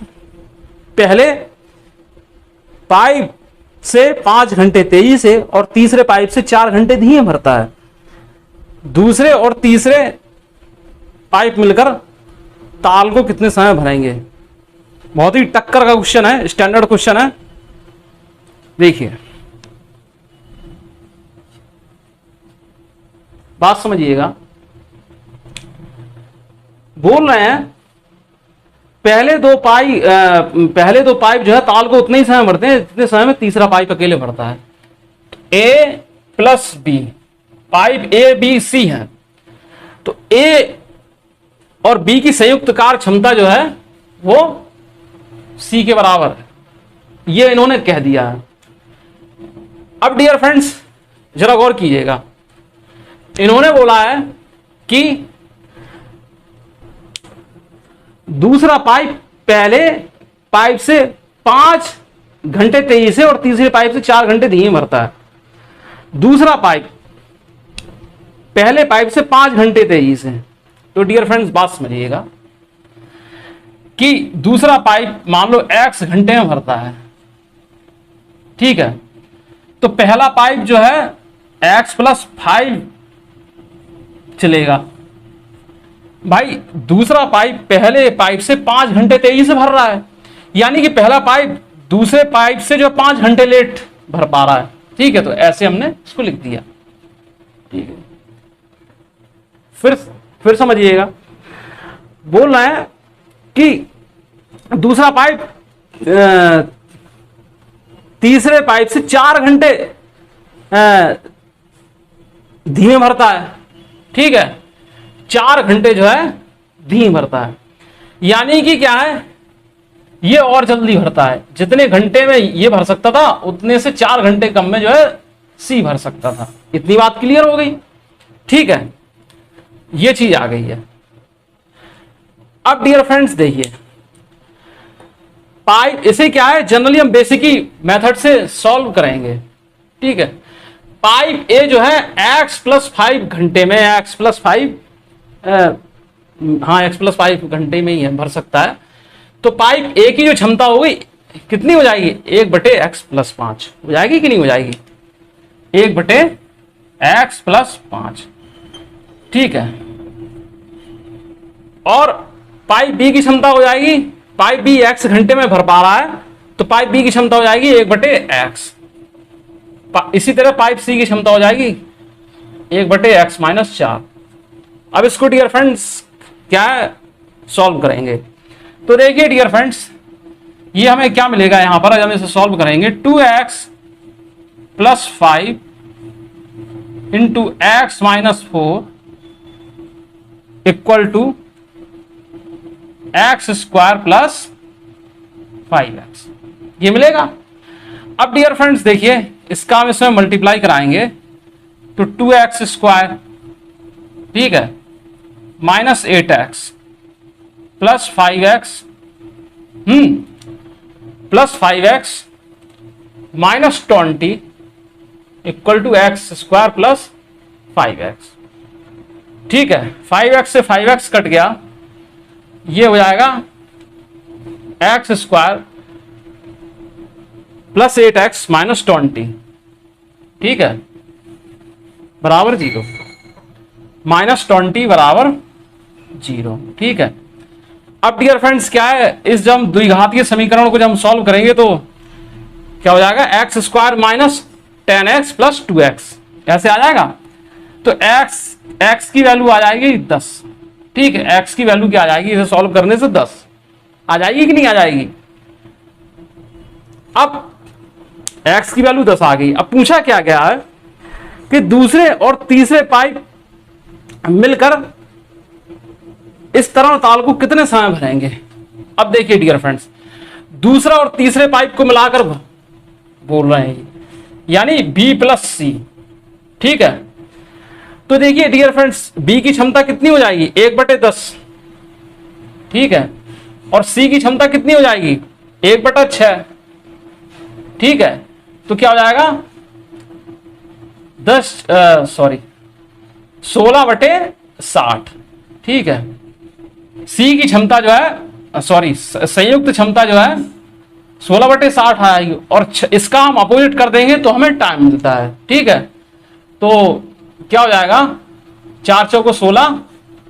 पहले पाइप से 5 घंटे तेजी से और तीसरे पाइप से 4 घंटे धीमे भरता है। दूसरे और तीसरे पाइप मिलकर ताल को कितने समय भरेंगे? बहुत ही टक्कर का क्वेश्चन है, स्टैंडर्ड क्वेश्चन है। देखिए, बात समझिएगा। बोल रहे हैं पहले दो पाइप जो है ताल को उतने ही समय भरते हैं जितने समय में तीसरा पाइप अकेले भरता है। A plus B, pipe A B C है, तो ए और बी की संयुक्त कार्य क्षमता जो है वो सी के बराबर है, ये इन्होंने कह दिया है। अब डियर फ्रेंड्स जरा गौर कीजिएगा, इन्होंने बोला है कि दूसरा पाइप पहले पाइप से 5 घंटे तेजी से और तीसरे पाइप से 4 घंटे धीमे भरता है। दूसरा पाइप पहले पाइप से 5 घंटे तेजी से। तो डियर फ्रेंड्स बात समझिएगा कि दूसरा पाइप मान लो x घंटे में भरता है, ठीक है, तो पहला पाइप जो है x + 5 चलेगा। भाई दूसरा पाइप पहले पाइप से 5 घंटे तेजी से भर रहा है, यानी कि पहला पाइप दूसरे पाइप से जो 5 घंटे लेट भर पा रहा है, ठीक है। तो ऐसे हमने इसको लिख दिया, ठीक है। फिर समझिएगा, बोल रहे हैं कि दूसरा पाइप तीसरे पाइप से 4 घंटे धीमे भरता है, ठीक है, 4 घंटे जो है धीमे भरता है, यानी कि क्या है, ये और जल्दी भरता है। जितने घंटे में ये भर सकता था उतने से 4 घंटे कम में जो है सी भर सकता था। इतनी बात क्लियर हो गई, ठीक है, ये चीज आ गई है। अब डियर फ्रेंड्स देखिए, पाइप इसे क्या है, जनरली हम बेसिक ही मेथड से सॉल्व करेंगे, ठीक है। पाइप ए जो है x + 5 घंटे में, x + 5 x + 5 घंटे में ही है भर सकता है। तो पाइप ए की जो क्षमता होगी कितनी हो जाएगी, 1/x + 5 हो जाएगी कि नहीं हो जाएगी, 1/x + 5, ठीक है। और पाइप बी की क्षमता हो जाएगी, पाइप बी x घंटे में भर पा रहा है, तो पाइप बी की क्षमता हो जाएगी 1/x। इसी तरह पाइप सी की क्षमता हो जाएगी 1/x - 4। अब इसको डियर फ्रेंड्स क्या है, सॉल्व करेंगे। तो देखिए डियर फ्रेंड्स, ये हमें क्या मिलेगा यहां पर, हम इसे सॉल्व करेंगे, 2x + 5 × x - 4 = x² + 5x, ये मिलेगा। अब डियर फ्रेंड्स देखिए, इसका हम इसमें मल्टीप्लाई कराएंगे, तो 2x², ठीक है, -8x + 5x + 5x -20 = x² + 5x, ठीक है। 5x से 5x कट गया, ये हो जाएगा x² + 8x -20, ठीक है, बराबर 0, -20 बराबर 0, ठीक है। अब डियर फ्रेंड्स क्या है, इस जब द्विघातीय समीकरण को जब हम सॉल्व करेंगे तो क्या हो जाएगा, x² - 10x + 2x, ऐसे आ जाएगा। तो x की वैल्यू आ जाएगी 10, ठीक है, x की वैल्यू क्या आ जाएगी, इसे सॉल्व करने से 10 आ जाएगी कि नहीं आ जाएगी। अब x की वैल्यू 10 आ गई। अब पूछा क्या गया है कि दूसरे और तीसरे पाइप मिलकर इस तरह ताल को कितने समय भरेंगे। अब देखिए डियर फ्रेंड्स, दूसरा और तीसरे पाइप को मिलाकर बोल रहे हैं, यानी B + C, ठीक है। तो देखिए डियर फ्रेंड्स, B की क्षमता कितनी हो जाएगी, 1/10, ठीक है, और C की क्षमता कितनी हो जाएगी, 1/6, ठीक है। तो क्या हो जाएगा 16/60। ठीक है, सी की क्षमता जो है संयुक्त क्षमता जो है 16/60 आएगी, और इसका हम अपोजिट कर देंगे तो हमें टाइम मिलता है। ठीक है, तो क्या हो जाएगा 4 चौको 16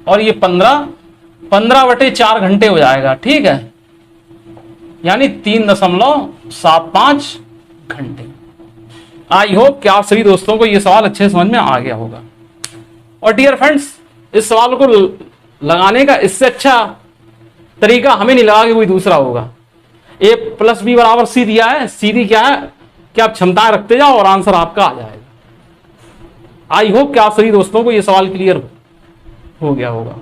और ये 15/4 घंटे हो जाएगा। ठीक है, यानी 3.75 घंटे। आई होप कि आप सभी दोस्तों को ये सवाल अच्छे समझ में आ गया होगा। और डियर फ्रेंड्स, इस सवाल को लगाने का इससे अच्छा तरीका हमें नहीं लगा कि कोई दूसरा होगा। a + b = c दिया है, सीधी क्या है कि आप क्षमताएं रखते जाओ और आंसर आपका आ जाएगा। आई होप कि आप सभी दोस्तों को यह सवाल क्लियर हो गया होगा।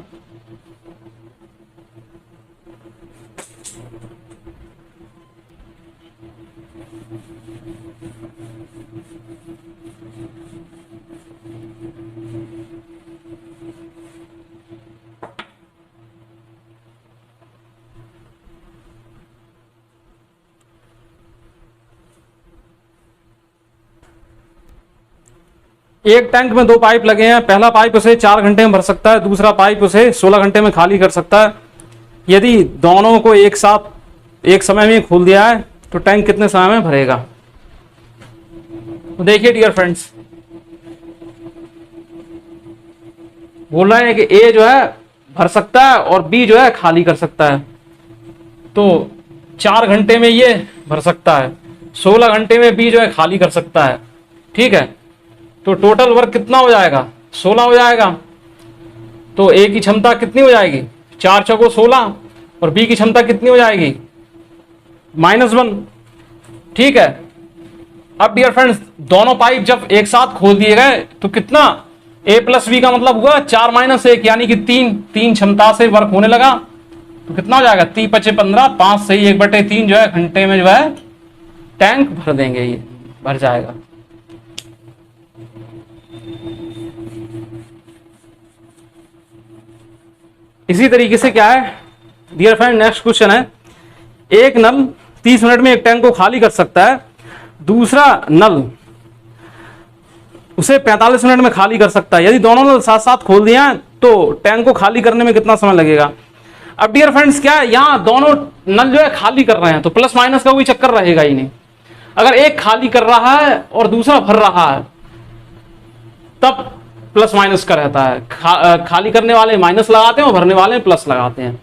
एक टैंक में 2 पाइप लगे हैं। पहला पाइप उसे 4 घंटे में भर सकता है, दूसरा पाइप उसे 16 घंटे में खाली कर सकता है। यदि दोनों को एक साथ एक समय में खोल दिया है तो टैंक कितने समय में भरेगा? तो देखिए डियर फ्रेंड्स, बोल रहे हैं कि ए जो है भर सकता है और बी जो है खाली कर सकता है। तो 4 घंटे में ये भर सकता है, 16 घंटे में बी जो है खाली कर सकता है। ठीक है, तो टोटल वर्क कितना हो जाएगा? 16 हो जाएगा। तो ए की क्षमता कितनी हो जाएगी? 4 चौको 16, और बी की क्षमता कितनी हो जाएगी? -1। ठीक है, अब डियर फ्रेंड्स, दोनों पाइप जब एक साथ खोल दिए गए तो कितना a + b का मतलब हुआ 4 - 1, यानी कि 3 क्षमता से वर्क होने लगा। तो कितना हो जाएगा? 3 × 5 = 15, 5 से 1/3 जो है घंटे में जो है टैंक भर देंगे, ये भर जाएगा। इसी तरीके से क्या है डियर फ्रेंड, नेक्स्ट क्वेश्चन है, एक नल 30 मिनट में एक टैंक को खाली कर सकता है, दूसरा नल उसे 45 मिनट में खाली कर सकता है। यदि दोनों नल साथ साथ खोल दिया है तो टैंक को खाली करने में कितना समय लगेगा? अब डियर फ्रेंड्स क्या है, यहां दोनों नल जो है खाली कर रहे हैं तो प्लस माइनस का कोई चक्कर रहेगा ही नहीं। अगर एक खाली कर रहा है और दूसरा भर रहा है तब प्लस माइनस का रहता है। खाली करने वाले माइनस लगाते हैं और भरने वाले प्लस लगाते हैं।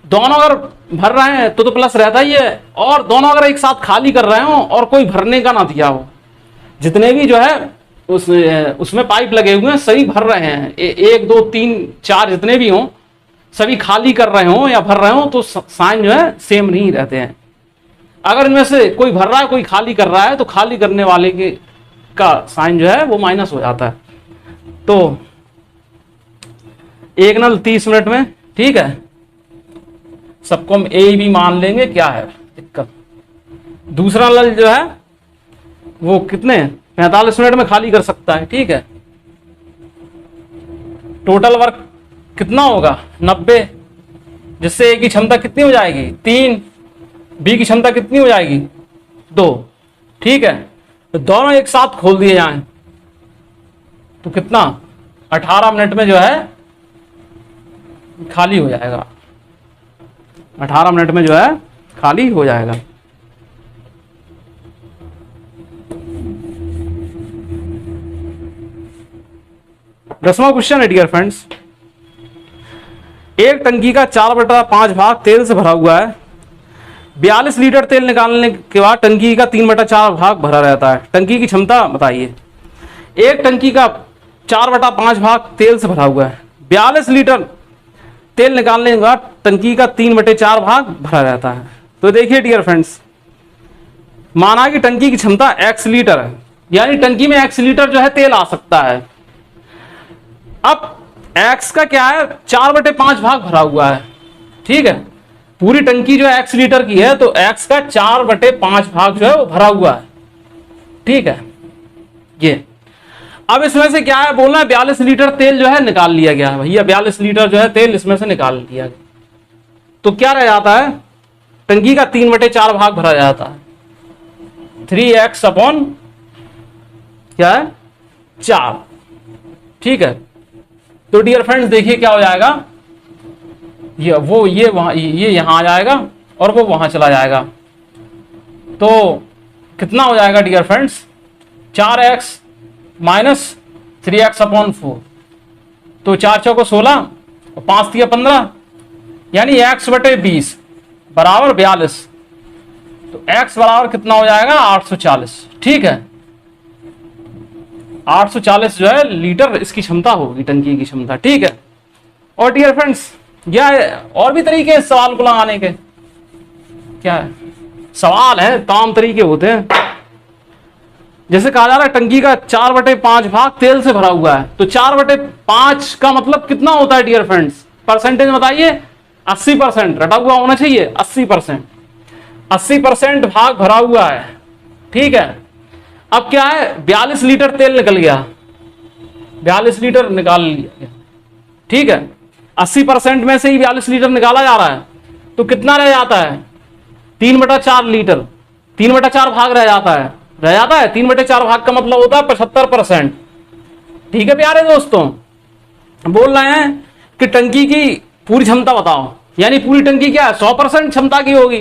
दोनों अगर भर रहे हैं तो प्लस रहता ही है, और दोनों अगर एक साथ खाली कर रहे हो और कोई भरने का ना दिया हो, जितने भी जो है उसमें पाइप लगे हुए हैं सभी भर रहे हैं, 1 2 3 4 जितने भी हों सभी खाली कर रहे हो या भर रहे हो तो साइन जो है सेम नहीं रहते हैं। अगर इनमें से कोई भर रहा है कोई खाली कर रहा है तो खाली करने वाले का साइन जो है वो माइनस हो जाता है। तो एक नल 30 मिनट में, ठीक है, सबको हम ए भी मान लेंगे, क्या है दिक्कत। दूसरा नल जो है वो कितने 45 मिनट में खाली कर सकता है। ठीक है, टोटल वर्क कितना होगा 90, जिससे ए की क्षमता कितनी हो जाएगी 3, बी की क्षमता कितनी हो जाएगी 2। ठीक है, तो दोनों एक साथ खोल दिए जाएं तो कितना 18 मिनट में जो है खाली हो जाएगा, 18 मिनट में जो है खाली हो जाएगा। दसवां क्वेश्चन है डियर फ्रेंड्स, एक टंकी का 4/5 भाग तेल से भरा हुआ है। 42 लीटर तेल निकालने के बाद टंकी का 3/4 भाग भरा रहता है। टंकी की क्षमता बताइए। एक टंकी का 4/5 भाग तेल से भरा हुआ है, 42 लीटर तेल निकालने के बाद टंकी का 3/4 भाग भरा रहता है। तो देखिए डियर फ्रेंड्स, माना कि टंकी की क्षमता x लीटर है, यानी टंकी में x लीटर जो है तेल आ सकता है। अब x का क्या है 4/5 भाग भरा हुआ है। ठीक है, पूरी टंकी जो है x लीटर की है तो x का 4/5 भाग जो है वो भरा हुआ है। ठीक है, ये अब इसमें से क्या है बोलना है 42 लीटर तेल जो है निकाल लिया गया है। भैया 42 लीटर जो है तेल इसमें से निकाल लिया गया, तो क्या रह जाता है टंकी का 3/4 भाग भरा जाता है। 3x अपॉन क्या है 4। ठीक है, तो डियर फ्रेंड्स देखिए क्या हो जाएगा, ये वहां, ये यहां आ जाएगा और वो वहां चला जाएगा। तो कितना हो जाएगा dear friends, 4x minus 3x upon 4। तो 4 चौको 16 और 5 दिया 15, यानी x बटे 20 बराबर 42। तो x बराबर कितना हो जाएगा 840। ठीक है, 840 जो है लीटर इसकी क्षमता होगी, टंकी की क्षमता। ठीक है, और डियर फ्रेंड्स यह और भी तरीके हैं सवाल को लगाने के। क्या है सवाल है, तमाम तरीके होते हैं। जैसे कहा जा रहा है टंकी का 4/5 भाग तेल से भरा हुआ है, तो 4/5 का मतलब कितना होता है डियर फ्रेंड्स, परसेंटेज बताइए। 80% रटा हुआ होना चाहिए, 80%। 80% भाग भरा हुआ है। ठीक है, अब क्या है 42 लीटर तेल निकल गया, 42 लीटर निकाल लिया। ठीक है, 80% में से ही 42 लीटर निकाला जा रहा है, तो कितना रह जाता है 3/4 लीटर। 3/4 भाग रह जाता है 3/4 भाग का मतलब होता है 75%। ठीक है प्यारे दोस्तों, बोल रहे हैं कि टंकी की पूरी क्षमता बताओ, यानी पूरी टंकी क्या है 100% क्षमता की होगी।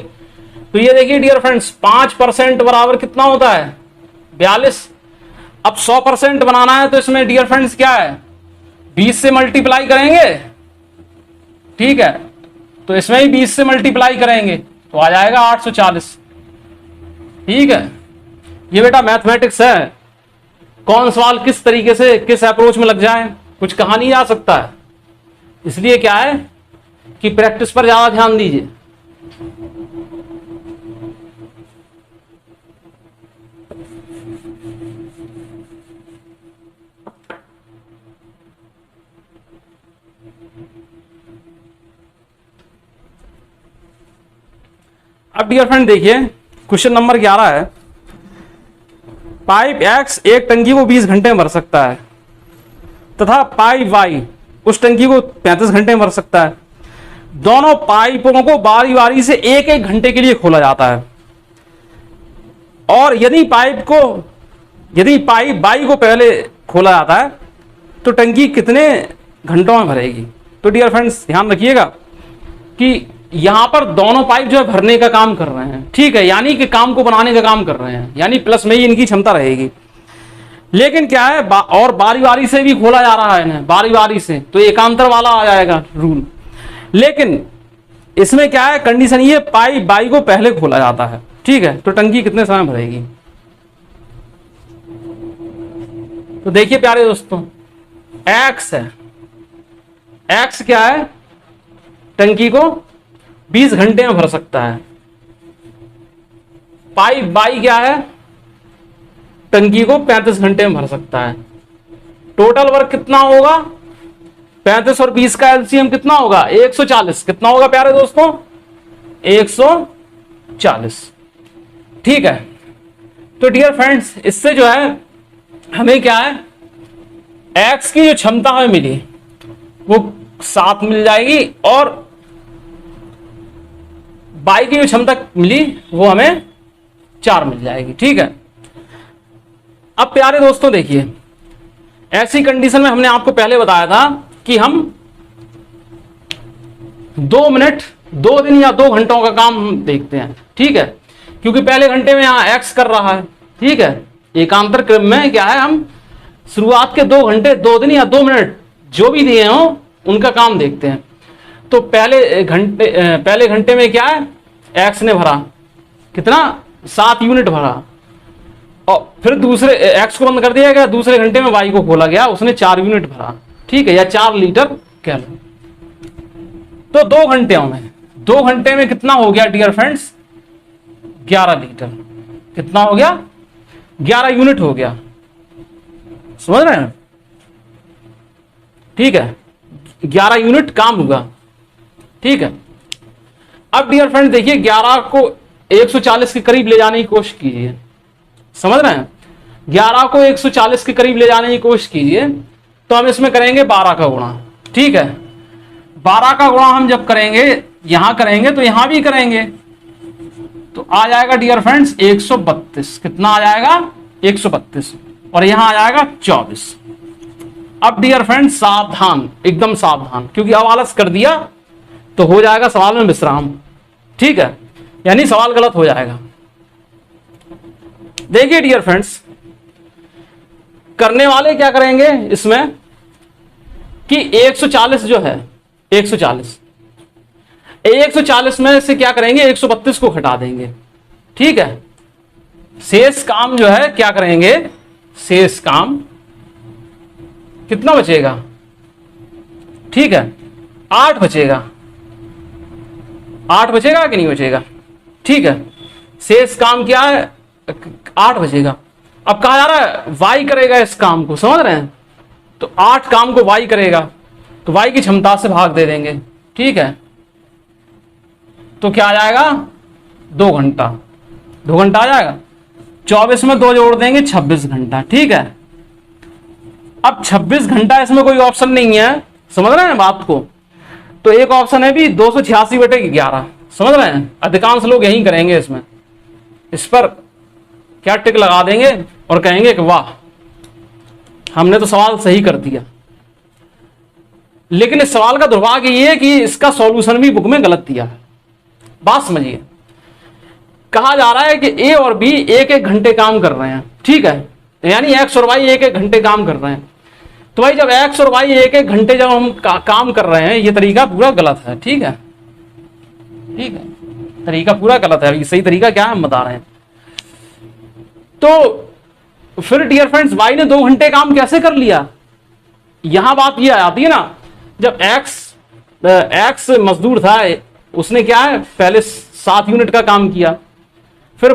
तो ये देखिए डियर फ्रेंड्स 5% बराबर कितना होता है 42। अब 100% बनाना है तो इसमें डियर फ्रेंड्स क्या है 20 से मल्टीप्लाई करेंगे। ठीक है, तो इसमें ही 20 से मल्टीप्लाई करेंगे तो आ जाएगा 840। ठीक है, ये बेटा मैथमेटिक्स है, कौन सवाल किस तरीके से किस अप्रोच में लग जाए कुछ कहा नहीं जा सकता है। इसलिए क्या है कि प्रैक्टिस पर ज्यादा ध्यान दीजिए। अब डियर फ्रेंड देखिए क्वेश्चन नंबर 11 है, पाइप X एक टंकी को 20 घंटे में भर सकता है तथा पाइप Y उस टंकी को 35 घंटे में भर सकता है। दोनों पाइपों को बारी बारी से एक एक घंटे के लिए खोला जाता है, और यदि पाइप Y को पहले खोला जाता है तो टंकी कितने घंटों में भरेगी। तो डियर फ्रेंड्स ध्यान रखिएगा कि यहां पर दोनों पाइप जो है भरने का काम कर रहे हैं। ठीक है, यानी कि काम को बनाने का काम कर रहे हैं, यानी प्लस में ही इनकी क्षमता रहेगी। लेकिन क्या है और बारी बारी से भी खोला जा रहा है इन्हें, बारी बारी से, तो एकांतर वाला आ जाएगा रूल। लेकिन इसमें क्या है कंडीशन, ये पाइप Y को पहले खोला जाता है। ठीक है, तो टंकी कितने समय भरेगी। तो देखिए प्यारे दोस्तों X है, X क्या है टंकी को 20 घंटे में भर सकता है। पाइप Y क्या है टंकी को 35 घंटे में भर सकता है। टोटल वर्क कितना होगा 35 और 20 का एलसीएम कितना होगा 140। कितना होगा प्यारे दोस्तों 140। ठीक है, तो डियर फ्रेंड्स इससे जो है हमें क्या है X की जो क्षमता हमें मिली वो 7 मिल जाएगी, और Y की जो क्षमता मिली वो हमें 4 मिल जाएगी। ठीक है, अब प्यारे दोस्तों देखिए ऐसी कंडीशन में हमने आपको पहले बताया था कि हम 2 मिनट 2 दिन या 2 घंटों का काम हम देखते हैं। ठीक है, क्योंकि पहले घंटे में यहां X कर रहा है। ठीक है, एकांतर क्रम में क्या है हम शुरुआत के 2 घंटे 2 दिन या 2 मिनट जो भी दिए हों उनका काम देखते हैं। तो पहले घंटे में क्या है X ने भरा कितना 7 यूनिट भरा, और फिर दूसरे X को बंद कर दिया गया, दूसरे घंटे में Y को खोला गया, उसने 4 यूनिट भरा। ठीक है, या 4 लीटर कह लो। तो 2 घंटे में कितना हो गया डियर फ्रेंड्स 11 लीटर। कितना हो गया 11 यूनिट हो गया, समझ रहे हैं। ठीक है, 11 यूनिट काम हुआ। ठीक है, अब डियर फ्रेंड देखिए 11 को 140 के करीब ले जाने की कोशिश कीजिए, समझ रहे हैं। 11 को 140 के करीब ले जाने की कोशिश कीजिए, तो हम इसमें करेंगे 12 का गुणा। ठीक है, 12 का गुणा हम जब करेंगे यहां करेंगे तो यहां भी करेंगे, तो आ जाएगा डियर फ्रेंड्स 132। कितना आ जाएगा? 132। और यहां आ जाएगा 24। अब डियर फ्रेंड्स सावधान, एकदम सावधान, क्योंकि अब आलस कर दिया तो हो जाएगा सवाल में विश्राम। ठीक है, यानी सवाल गलत हो जाएगा। देखिए डियर फ्रेंड्स, करने वाले क्या करेंगे इसमें कि 140 जो है 140 में से क्या करेंगे, 132 को घटा देंगे। ठीक है, शेष काम जो है क्या करेंगे, शेष काम कितना बचेगा? ठीक है, 8 बचेगा। 8 बचेगा कि नहीं बचेगा? ठीक है, शेष काम क्या है? 8 बचेगा। अब कहा जा रहा है वाई करेगा इस काम को, समझ रहे हैं? तो 8 काम को वाई करेगा, तो वाई की क्षमता से भाग दे देंगे। ठीक है, तो क्या आ जाएगा? 2 घंटा। 2 घंटा आ जाएगा। 24 में 2 जोड़ देंगे, 26 घंटा। ठीक है, अब 26 घंटा इसमें कोई ऑप्शन नहीं है, समझ रहे हैं बात को? तो एक ऑप्शन है भी 286/11, समझ रहे हैं? अधिकांश लोग यही करेंगे इसमें। इस पर क्या टिक लगा देंगे और कहेंगे कि वाह, हमने तो सवाल सही कर दिया। लेकिन इस सवाल का दुर्भाग्य ये है कि इसका सॉल्यूशन भी बुक में गलत दिया है। बात समझिए, कहा जा रहा है कि ए और बी 1-1 घंटे काम कर रहे हैं। ठीक है, यानी एक्स और वाई 1-1 घंटे काम कर रहे हैं। तो भाई जब एक्स और वाई 1-1 घंटे जब हम काम कर रहे हैं, ये तरीका पूरा गलत है। ठीक है, ठीक है, तरीका पूरा गलत है। सही तरीका क्या है हम बता रहे हैं। तो फिर डियर फ्रेंड्स, वाई ने 2 घंटे काम कैसे कर लिया? यहां बात ये आती है ना, जब एक्स मजदूर था, उसने क्या है पहले 7 यूनिट का काम किया। फिर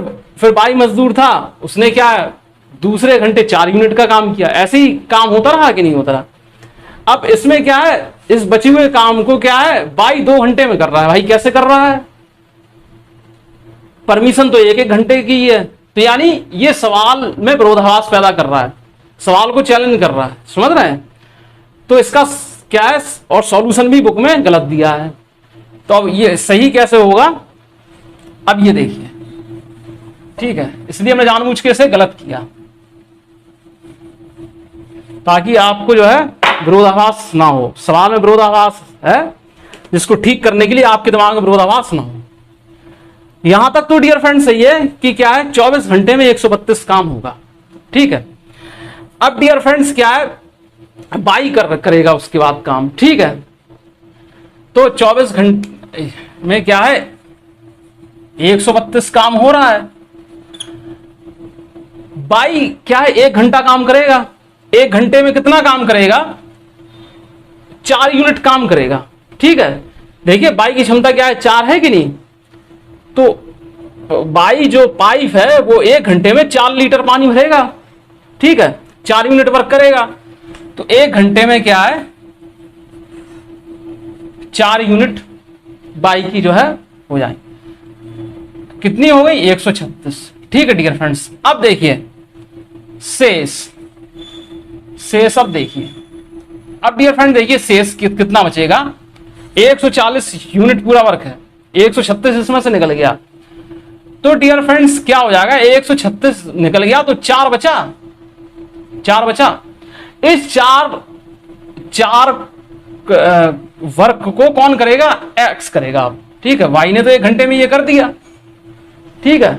वाई मजदूर था, उसने क्या है दूसरे घंटे 4 यूनिट का काम किया। ऐसे ही काम होता रहा कि नहीं होता रहा? अब इसमें क्या है, इस बचे हुए काम को क्या है वाई 2 घंटे में कर रहा है। भाई कैसे कर रहा है? परमिशन तो 1-1 घंटे की है। तो यानी ये सवाल में विरोधाभास पैदा कर रहा है, सवाल को चैलेंज कर रहा है, समझ रहे हैं? तो इसका क्या है, और सॉल्यूशन भी बुक में गलत दिया है। तो अब ये सही कैसे होगा? अब ये देखिए, ठीक है, इसलिए हमने जानबूझ के इसे गलत किया, ताकि आपको जो है विरोधाभास ना हो। सवाल में विरोधाभास है, जिसको ठीक करने के लिए आपके दिमाग में विरोधाभास ना हो। यहां तक तो डियर फ्रेंड सही है कि क्या है 24 घंटे में 132 काम होगा। ठीक है, अब डियर फ्रेंड्स क्या है, बाई करेगा उसके बाद काम। ठीक है, तो 24 घंटे में क्या है 132 काम हो रहा है। बाई क्या है 1 घंटा काम करेगा। 1 घंटे में कितना काम करेगा? 4 यूनिट काम करेगा। ठीक है, देखिए बाई की क्षमता क्या है, 4 है कि नहीं? तो बाई जो पाइप है वो 1 घंटे में 4 लीटर पानी भरेगा। ठीक है, 4 यूनिट वर्क करेगा। तो 1 घंटे में क्या है 4 यूनिट बाई की जो है हो जाए। कितनी हो गई? 136। ठीक है डियर फ्रेंड्स, अब देखिए शेष अब देखिए, अब डियर फ्रेंड देखिए शेष कितना बचेगा। 140 यूनिट पूरा वर्क है, 136 इसमें से निकल गया। तो डियर फ्रेंड्स क्या हो जाएगा, 136 निकल गया तो 4 बचा। इस चार वर्क को कौन करेगा? एक्स करेगा। ठीक है, वाई ने तो 1 घंटे में ये कर दिया। ठीक है,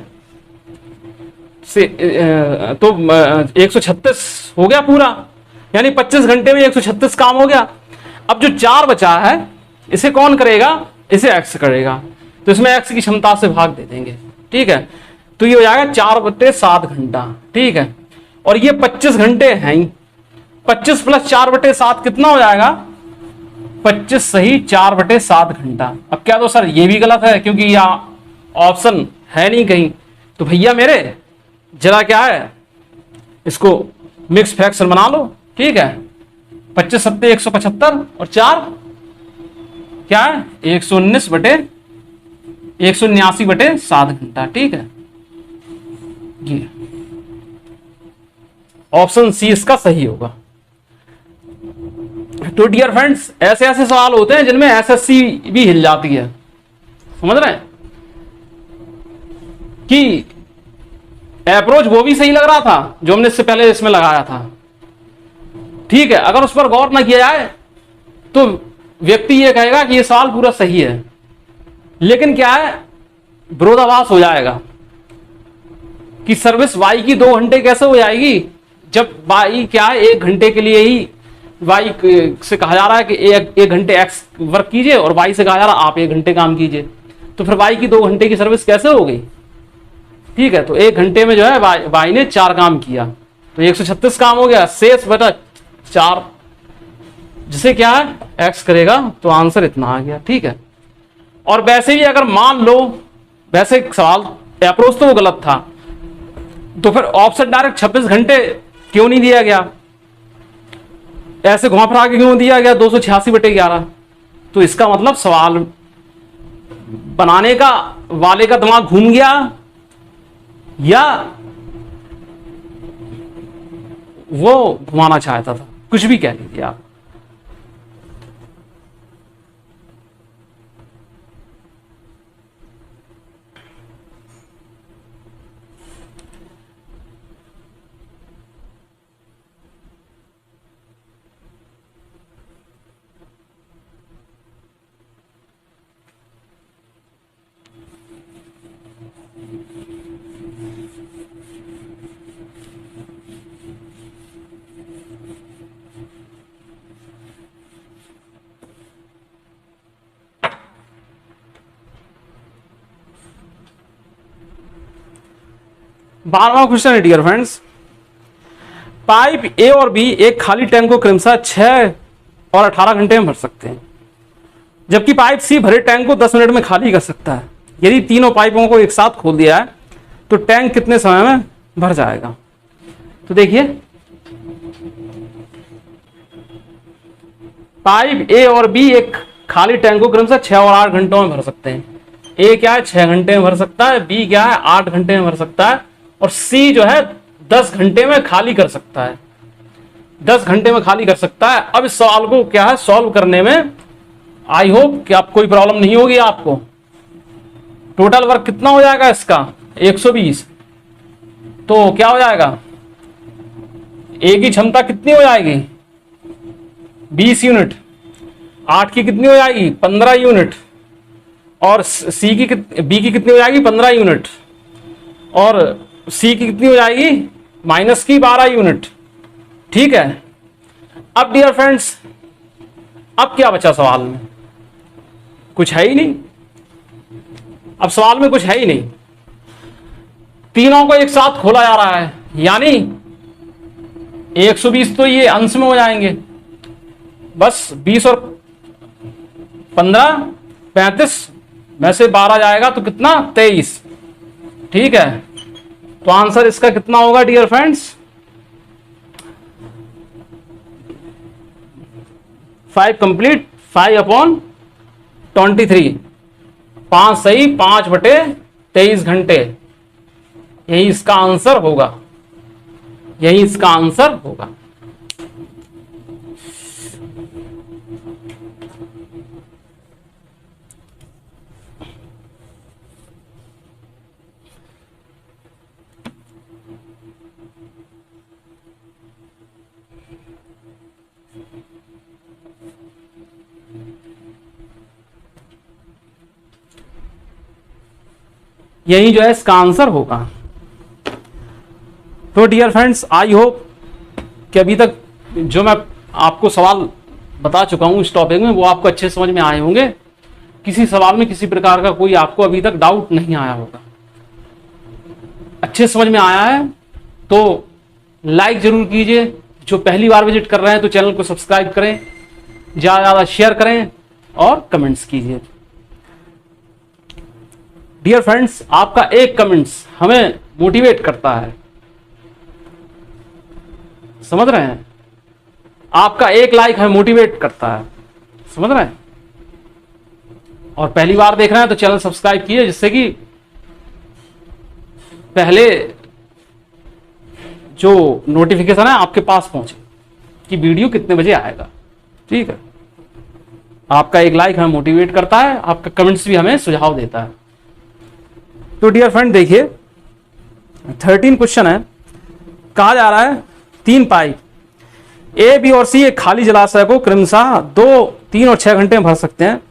तो 136 हो गया पूरा, यानी 25 घंटे में 136 काम हो गया। अब जो 4 बचा है इसे कौन करेगा? इसे एक्स करेगा। तो इसमें एक्स की क्षमता से भाग दे देंगे। ठीक है, तो ये हो जाएगा 4/7 घंटा। ठीक है, और ये 25 घंटे हैं ही। 25 + 4/7 कितना हो जाएगा? 25 सही 4/7 घंटा। अब क्या तो सर ये भी गलत है, क्योंकि यहाँ ऑप्शन है नहीं कहीं। तो भैया मेरे जरा क्या है इसको मिक्स फ्रैक्शन बना लो। ठीक है, 25 × 7 = 175 और 4 क्या है 179/7 घंटा। ठीक है, ये ऑप्शन सी इसका सही होगा। तो डियर फ्रेंड्स, ऐसे ऐसे सवाल होते हैं जिनमें एसएससी भी हिल जाती है, समझ रहे हैं? कि अप्रोच वो भी सही लग रहा था जो हमने इससे पहले इसमें लगाया था, ठीक है। अगर उस पर गौर ना किया जाए तो व्यक्ति ये कहेगा कि ये सवाल पूरा सही है, लेकिन क्या है, विरोधाभास हो जाएगा कि सर्विस वाई की 2 घंटे कैसे हो जाएगी, जब वाई क्या है 1 घंटे के लिए ही वाई से कहा जा रहा है कि एक घंटे एक्स वर्क कीजिए और वाई से कहा जा रहा है आप 1 घंटे काम कीजिए, तो फिर वाई की 2 घंटे की सर्विस कैसे हो गई, ठीक है। तो 1 घंटे में जो है वाई ने 4 काम किया, तो 136 काम हो गया, शेष बटा 4, जिसे क्या है एक्स करेगा, तो आंसर इतना आ गया, ठीक है। और वैसे भी अगर मान लो, वैसे सवाल अप्रोच तो वो गलत था, तो फिर ऑप्शन डायरेक्ट 26 घंटे क्यों नहीं दिया गया, ऐसे घुमा फिरा के क्यों दिया गया 286/11। तो इसका मतलब सवाल बनाने का वाले का दिमाग घूम गया, या वो घुमाना चाहता था, कुछ भी कह लीजिए आप। बारहवां क्वेश्चन है डियर फ्रेंड्स, पाइप ए और बी एक खाली टैंक को क्रमशः 6 और 18 घंटे में भर सकते हैं, जबकि पाइप सी भरे टैंक को 10 मिनट में खाली कर सकता है। यदि तीनों पाइपों को एक साथ खोल दिया है तो टैंक कितने समय में भर जाएगा। तो देखिए, पाइप ए और बी एक खाली टैंक को क्रमशः 6 और 8 घंटों में भर सकते हैं। ए क्या है 6 घंटे में भर सकता है, बी क्या है 8 घंटे में भर सकता है, और सी जो है 10 घंटे में खाली कर सकता है, 10 घंटे में खाली कर सकता है। अब इस सवाल को क्या है सॉल्व करने में आई होप कि आप कोई प्रॉब्लम नहीं होगी आपको। टोटल वर्क कितना हो जाएगा इसका 120, तो क्या हो जाएगा, ए की क्षमता कितनी हो जाएगी 20 यूनिट, 8 की कितनी हो जाएगी 15 यूनिट, और सी की बी की कितनी हो जाएगी 15 यूनिट, और सी की कितनी हो जाएगी माइनस की 12 यूनिट, ठीक है। अब डियर फ्रेंड्स, अब क्या बचा सवाल में, कुछ है ही नहीं। अब सवाल में कुछ है ही नहीं, तीनों को एक साथ खोला जा रहा है, यानी 120 तो ये अंश में हो जाएंगे, बस 20 और 15 35 में से 12 जाएगा तो कितना 23, ठीक है। तो आंसर इसका कितना होगा डियर फ्रेंड्स 5 कंप्लीट 5/23, 5 सही 5/23 घंटे, यही इसका आंसर होगा, यही इसका आंसर होगा। यही जो है इसका आंसर होगा। तो डियर फ्रेंड्स, आई होप कि अभी तक जो मैं आपको सवाल बता चुका हूं इस टॉपिक में वो आपको अच्छे समझ में आए होंगे। किसी सवाल में किसी प्रकार का कोई आपको अभी तक डाउट नहीं आया होगा। अच्छे समझ में आया है तो लाइक जरूर कीजिए, जो पहली बार विजिट कर रहे हैं तो चैनल को सब्सक्राइब करें, ज़्यादा ज़्यादा शेयर करें और कमेंट्स कीजिए। डियर फ्रेंड्स, आपका एक कमेंट्स हमें मोटिवेट करता है, समझ रहे हैं, आपका एक लाइक हमें मोटिवेट करता है, समझ रहे हैं। और पहली बार देख रहे हैं तो चैनल सब्सक्राइब कीजिए, जिससे कि पहले जो नोटिफिकेशन है आपके पास पहुंचे कि वीडियो कितने बजे आएगा, ठीक है। आपका एक लाइक हमें मोटिवेट करता है, आपका कमेंट्स भी हमें सुझाव देता है। तो डियर फ्रेंड देखिए, 13 क्वेश्चन है। कहा जा रहा है 3 पाइप ए, बी और सी एक खाली जलाशय को क्रमशः 2, 3 और 6 घंटे में भर सकते हैं।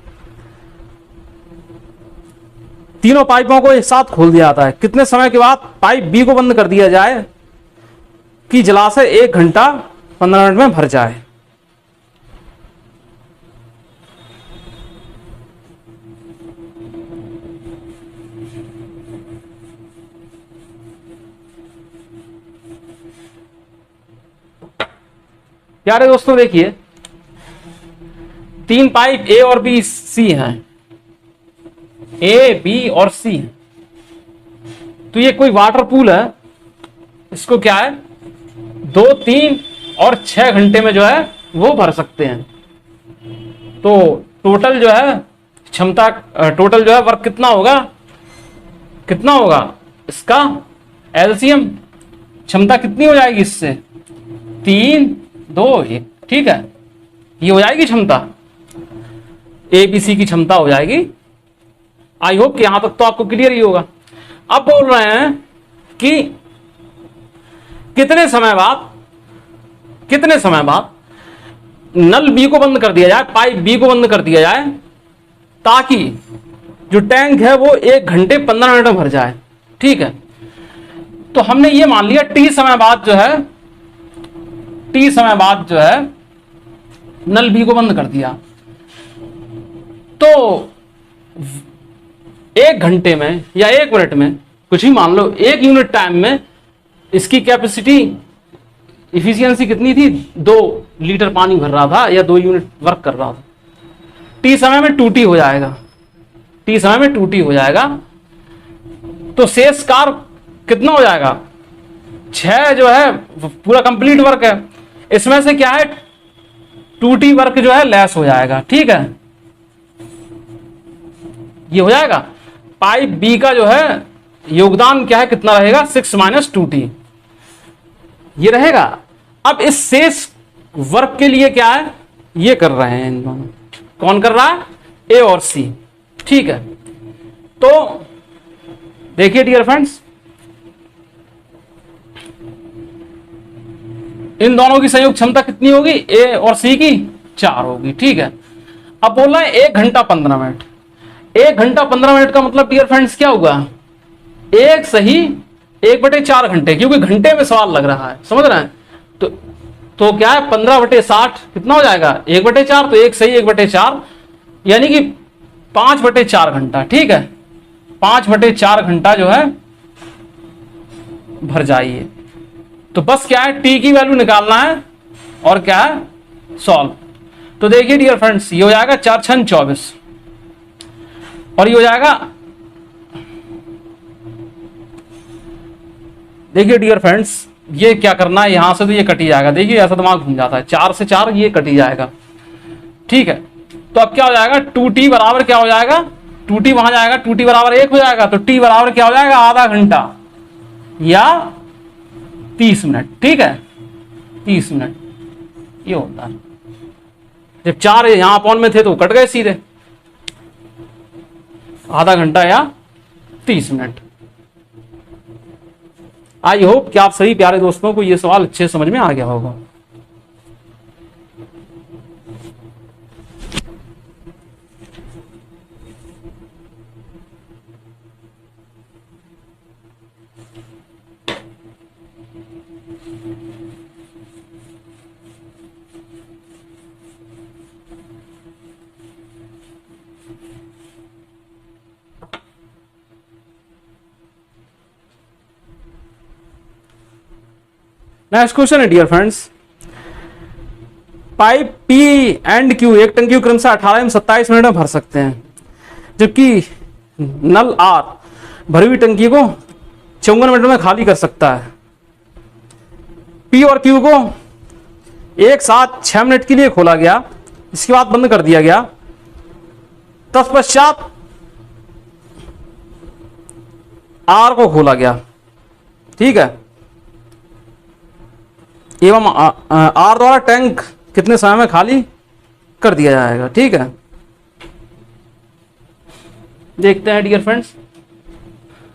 तीनों पाइपों को एक साथ खोल दिया जाता है। कितने समय के बाद पाइप बी को बंद कर दिया जाए कि जलाशय 1 घंटा 15 मिनट में भर जाए? प्यारे दोस्तों देखिए, 3 पाइप ए और बी सी हैं, ए बी और सी। तो ये कोई वाटर पूल है, इसको क्या है 2, 3 और 6 घंटे में जो है वो भर सकते हैं। तो टोटल जो है क्षमता, टोटल जो है वर्क कितना होगा इसका एलसीएम क्षमता कितनी हो जाएगी इससे? 3, 2, 1। ठीक है, ये हो जाएगी क्षमता, ए बी सी की क्षमता हो जाएगी। आई होप कि यहां तक तो आपको क्लियर ही होगा। अब बोल रहे हैं कि कितने समय बाद नल बी को बंद कर दिया जाए, पाइप बी को बंद कर दिया जाए, ताकि जो टैंक है वो 1 घंटे 15 मिनट में भर जाए। ठीक है, तो हमने ये मान लिया टी समय बाद जो है नल बी को बंद कर दिया, तो 1 घंटे में या 1 मिनट में, कुछ ही मान लो, 1 यूनिट टाइम में इसकी कैपेसिटी इफिशियंसी कितनी थी? 2 लीटर पानी भर रहा था या 2 यूनिट वर्क कर रहा था। टी समय में 2T हो जाएगा, तो शेष कार्य कितना हो जाएगा? 6 जो है पूरा कंप्लीट वर्क है, इसमें से क्या है 2T वर्क जो है लेस हो जाएगा। ठीक है, ये हो जाएगा। पाइप बी का जो है योगदान क्या है, कितना रहेगा? 6 - 2T ये रहेगा। अब इस शेष वर्क के लिए क्या है, ये कर रहे हैं इन दोनों। कौन कर रहा है? ए और सी। ठीक है, तो देखिए डियर फ्रेंड्स, इन दोनों की संयुक्त क्षमता कितनी होगी? ए और सी की 4 होगी। ठीक है, अब बोल रहे हैं 1 घंटा 15 मिनट। 1 घंटा 15 मिनट का मतलब डियर फ्रेंड्स क्या हुआ? 1 सही 1/4 घंटे, क्योंकि घंटे में सवाल लग रहा है, समझ रहे हैं? तो क्या है 15/60 कितना हो जाएगा? 1/4। तो 1 सही 1/4 यानी कि 5/4 घंटा। ठीक है, 5/4 घंटा जो है भर जाइए। तो बस क्या है, टी की वैल्यू निकालना है और क्या है सॉल्व। तो देखिए डियर फ्रेंड्स, ये हो जाएगा 4 × 6 = 24 और ये हो जाएगा, देखिए डियर फ्रेंड्स, ये क्या करना है, यहां से तो ये कटी जाएगा। देखिए ऐसा दिमाग घूम जाता है, 4 से 4 ये कटी जाएगा। ठीक है, तो अब क्या हो जाएगा 2T बराबर क्या हो जाएगा? 2T वहां जाएगा, 2T बराबर 1 हो जाएगा, तो T बराबर क्या हो जाएगा? आधा घंटा या 30 मिनट। ठीक है, 30 मिनट ये होता है। जब 4 यहां अपॉन में थे तो कट गए सीधे, आधा घंटा या 30 मिनट। आई होप कि आप सभी प्यारे दोस्तों को यह सवाल अच्छे समझ में आ गया होगा। नेक्स्ट क्वेश्चन है dear friends, pipe P and Q, एक टंकी को क्रमशः 18 एवं 27 मिनट में भर सकते हैं, जबकि नल आर भरी हुई टंकी को 54 मिनट में खाली कर सकता है। पी और क्यू को एक साथ 6 मिनट के लिए खोला गया, इसके बाद बंद कर दिया गया, तत्पश्चात आर को खोला गया। ठीक है, एवं आर द्वारा टैंक कितने समय में खाली कर दिया जाएगा। ठीक है, देखते हैं डियर फ्रेंड्स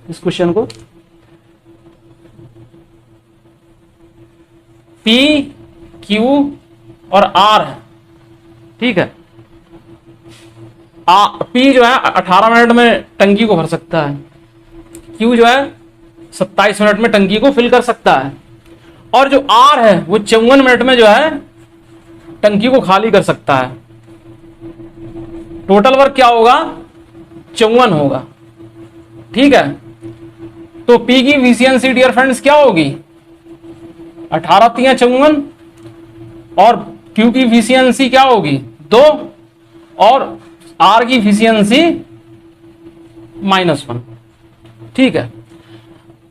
इस क्वेश्चन को। P, Q और R है, ठीक है। P जो है 18 मिनट में टंकी को भर सकता है, Q जो है 27 मिनट में टंकी को फिल कर सकता है, और जो R है वो 54 मिनट में जो है टंकी को खाली कर सकता है। टोटल वर्क क्या होगा? 54 होगा, ठीक है। तो P की एफिशिएंसी डियर फ्रेंड्स क्या होगी? 18 तिया 54, और Q की एफिशिएंसी क्या होगी? 2, और R की एफिशिएंसी -1, ठीक है।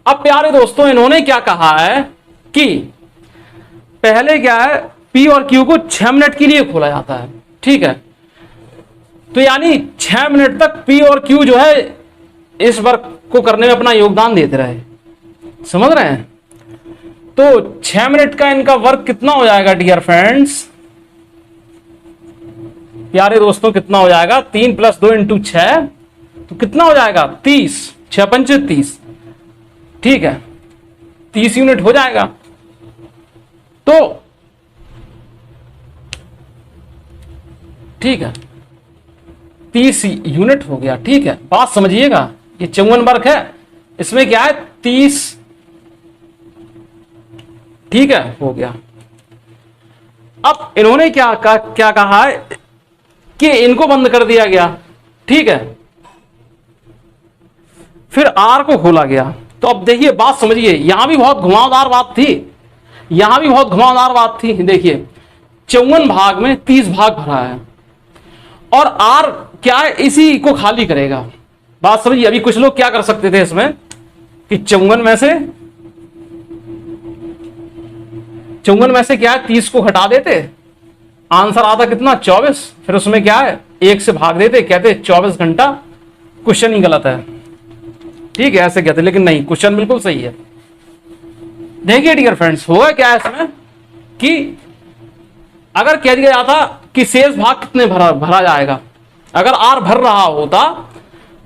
अब प्यारे दोस्तों, इन्होंने क्या कहा है कि पहले क्या है, P और Q को 6 मिनट के लिए खोला जाता है, ठीक है। तो यानी 6 मिनट तक P और Q जो है इस वर्क को करने में अपना योगदान देते रहे, समझ रहे हैं। तो 6 मिनट का इनका वर्क कितना हो जाएगा डियर फ्रेंड्स? प्यारे दोस्तों कितना हो जाएगा? 3 + 2 × 6, तो कितना हो जाएगा? 30, 6 पंचे 30, ठीक है, 30 यूनिट हो जाएगा। तो ठीक है, 30 यूनिट हो गया, ठीक है। बात समझिएगा, ये 54 वर्क है, इसमें क्या है 30, ठीक है, हो गया। अब इन्होंने क्या कहा है कि इनको बंद कर दिया गया, ठीक है, फिर R को खोला गया। तो अब देखिए, बात समझिए, यहां भी बहुत घुमावदार बात थी, यहां भी बहुत घुमावदार बात थी। देखिए 54 भाग में 30 भाग भरा है, और R क्या है, इसी को खाली करेगा। बात समझिए, अभी कुछ लोग क्या कर सकते थे इसमें कि 54 में से क्या है 30 को हटा देते, आंसर आता कितना 24, फिर उसमें क्या है 1 से भाग देते, कहते 24 घंटा। क्वेश्चन ही गलत है, ठीक है, ऐसे कहते, लेकिन नहीं, क्वेश्चन बिल्कुल सही है। देखिए डियर फ्रेंड्स, होगा क्या है इसमें कि अगर कह दिया जाता कि शेष भाग कितने भरा जाएगा, अगर R भर रहा होता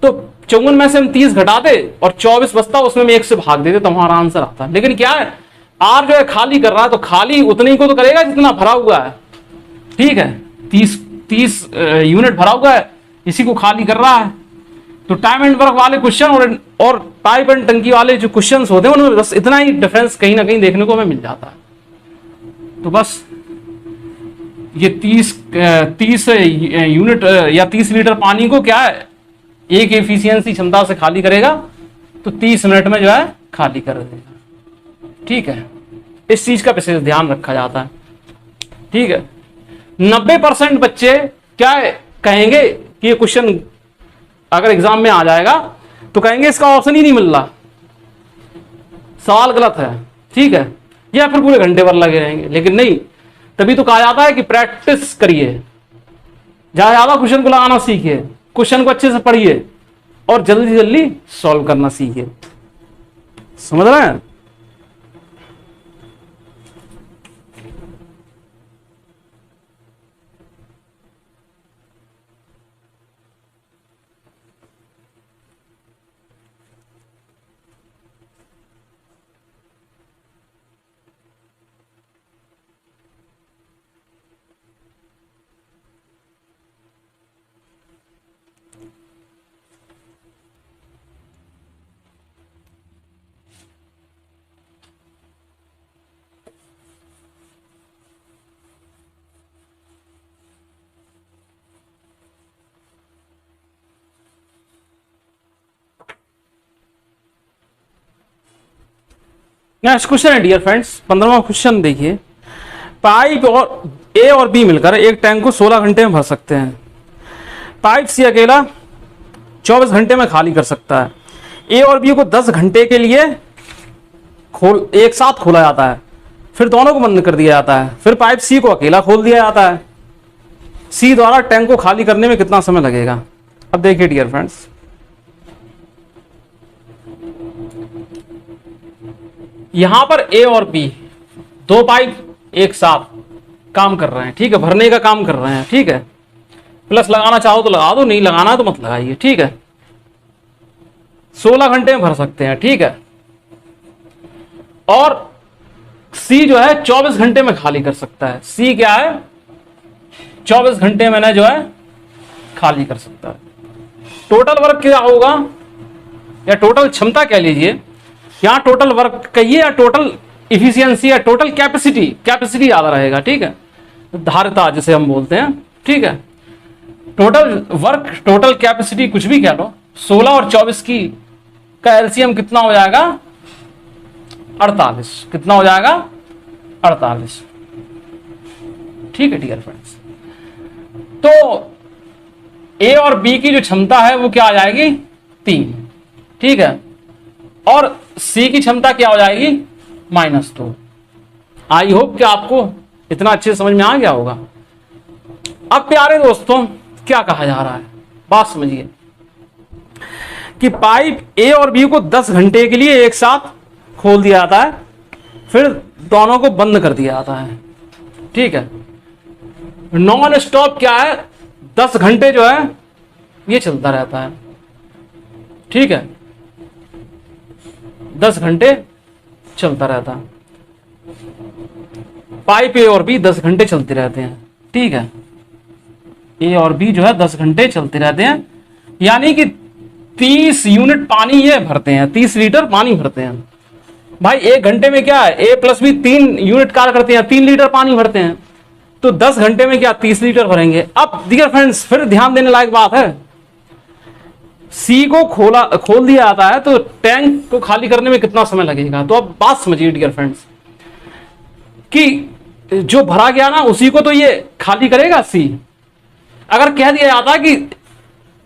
तो 54 में से हम 30 घटाते और 24 बचता, उसमें हम 1 से भाग देते, तो हमारा आंसर आता। लेकिन क्या है, R जो है खाली कर रहा है, तो खाली उतने ही को तो करेगा जितना भरा हुआ है, ठीक है। 30 यूनिट भरा हुआ है, इसी को खाली कर रहा है। तो टाइम एंड वर्क वाले क्वेश्चन और पाइप एंड टंकी वाले जो क्वेश्चंस होते हैं, उनमें बस इतना ही डिफरेंस कहीं ना कहीं देखने को हमें मिल जाता है। तो बस ये 30 यूनिट या 30 लीटर पानी को क्या है, एक एफिशिएंसी क्षमता से खाली करेगा, तो 30 मिनट में जो है खाली कर देगा, ठीक है। इस चीज का विशेष ध्यान रखा जाता है, ठीक है। 90% बच्चे क्या कहेंगे कि ये क्वेश्चन अगर एग्जाम में आ जाएगा तो कहेंगे इसका ऑप्शन ही नहीं मिल रहा, सवाल गलत है, ठीक है, या फिर पूरे घंटे भर लगे रहेंगे। लेकिन नहीं, तभी तो कहा जाता है कि प्रैक्टिस करिए, ज्यादा क्वेश्चन को लगाना सीखिए, क्वेश्चन को अच्छे से पढ़िए और जल्दी जल्दी सॉल्व करना सीखिए, समझ रहे हैं। नेक्स्ट क्वेश्चन है डियर फ्रेंड्स, 15वां क्वेश्चन देखिए। पाइप और ए और बी मिलकर एक टैंक को 16 घंटे में भर सकते हैं। पाइप सी अकेला 24 घंटे में खाली कर सकता है। ए और बी को 10 घंटे के लिए एक साथ खोला जाता है, फिर दोनों को बंद कर दिया जाता है, फिर पाइप सी को अकेला खोल दिया जाता है। सी द्वारा टैंक को खाली करने में कितना समय लगेगा? अब देखिए डियर फ्रेंड्स, यहां पर ए और बी दो पाइप एक साथ काम कर रहे हैं, ठीक है, भरने का काम कर रहे हैं, ठीक है। प्लस लगाना चाहो तो लगा दो, नहीं लगाना तो मत लगाइए, ठीक है। 16 घंटे में भर सकते हैं, ठीक है। और सी जो है 24 घंटे में खाली कर सकता है। सी क्या है, 24 घंटे में जो है खाली कर सकता है। टोटल वर्क क्या होगा, या टोटल क्षमता कह लीजिए, यहां टोटल वर्क कहिए या टोटल इफिशियंसी या टोटल कैपेसिटी, कैपेसिटी याद रहेगा, ठीक है, धारिता जिसे हम बोलते हैं, ठीक है। टोटल वर्क, टोटल कैपेसिटी, कुछ भी कह लो, 16 और 24 की का एलसीएम कितना हो जाएगा, 48। कितना हो जाएगा, 48, ठीक है डियर फ्रेंड्स। तो ए और बी की जो क्षमता है वो क्या आ जाएगी, 3, ठीक है, और सी की क्षमता क्या हो जाएगी, -2। आई होप कि आपको इतना अच्छे समझ में आ गया होगा। अब प्यारे दोस्तों क्या कहा जा रहा है, बात समझिए कि पाइप ए और बी को 10 घंटे के लिए एक साथ खोल दिया जाता है, फिर दोनों को बंद कर दिया जाता है, ठीक है। नॉन स्टॉप क्या है, 10 घंटे जो है ये चलता रहता है, ठीक है, 10 घंटे चलता रहता है। पाइप ए और बी 10 घंटे चलते रहते हैं, ठीक है, ए और बी जो है 10 घंटे चलते रहते हैं, यानी कि 30 यूनिट पानी ये भरते हैं, 30 लीटर पानी भरते हैं। भाई 1 घंटे में क्या है, ए प्लस बी 3 यूनिट कार्य करते हैं, 3 लीटर पानी भरते हैं, तो 10 घंटे में क्या 30 लीटर भरेंगे। अब डियर फ्रेंड्स फिर ध्यान देने लायक बात है, सी को खोल दिया जाता है तो टैंक को खाली करने में कितना समय लगेगा। तो अब बात समझिए डियर फ्रेंड्स कि जो भरा गया ना उसी को तो ये खाली करेगा सी। अगर कह दिया जाता कि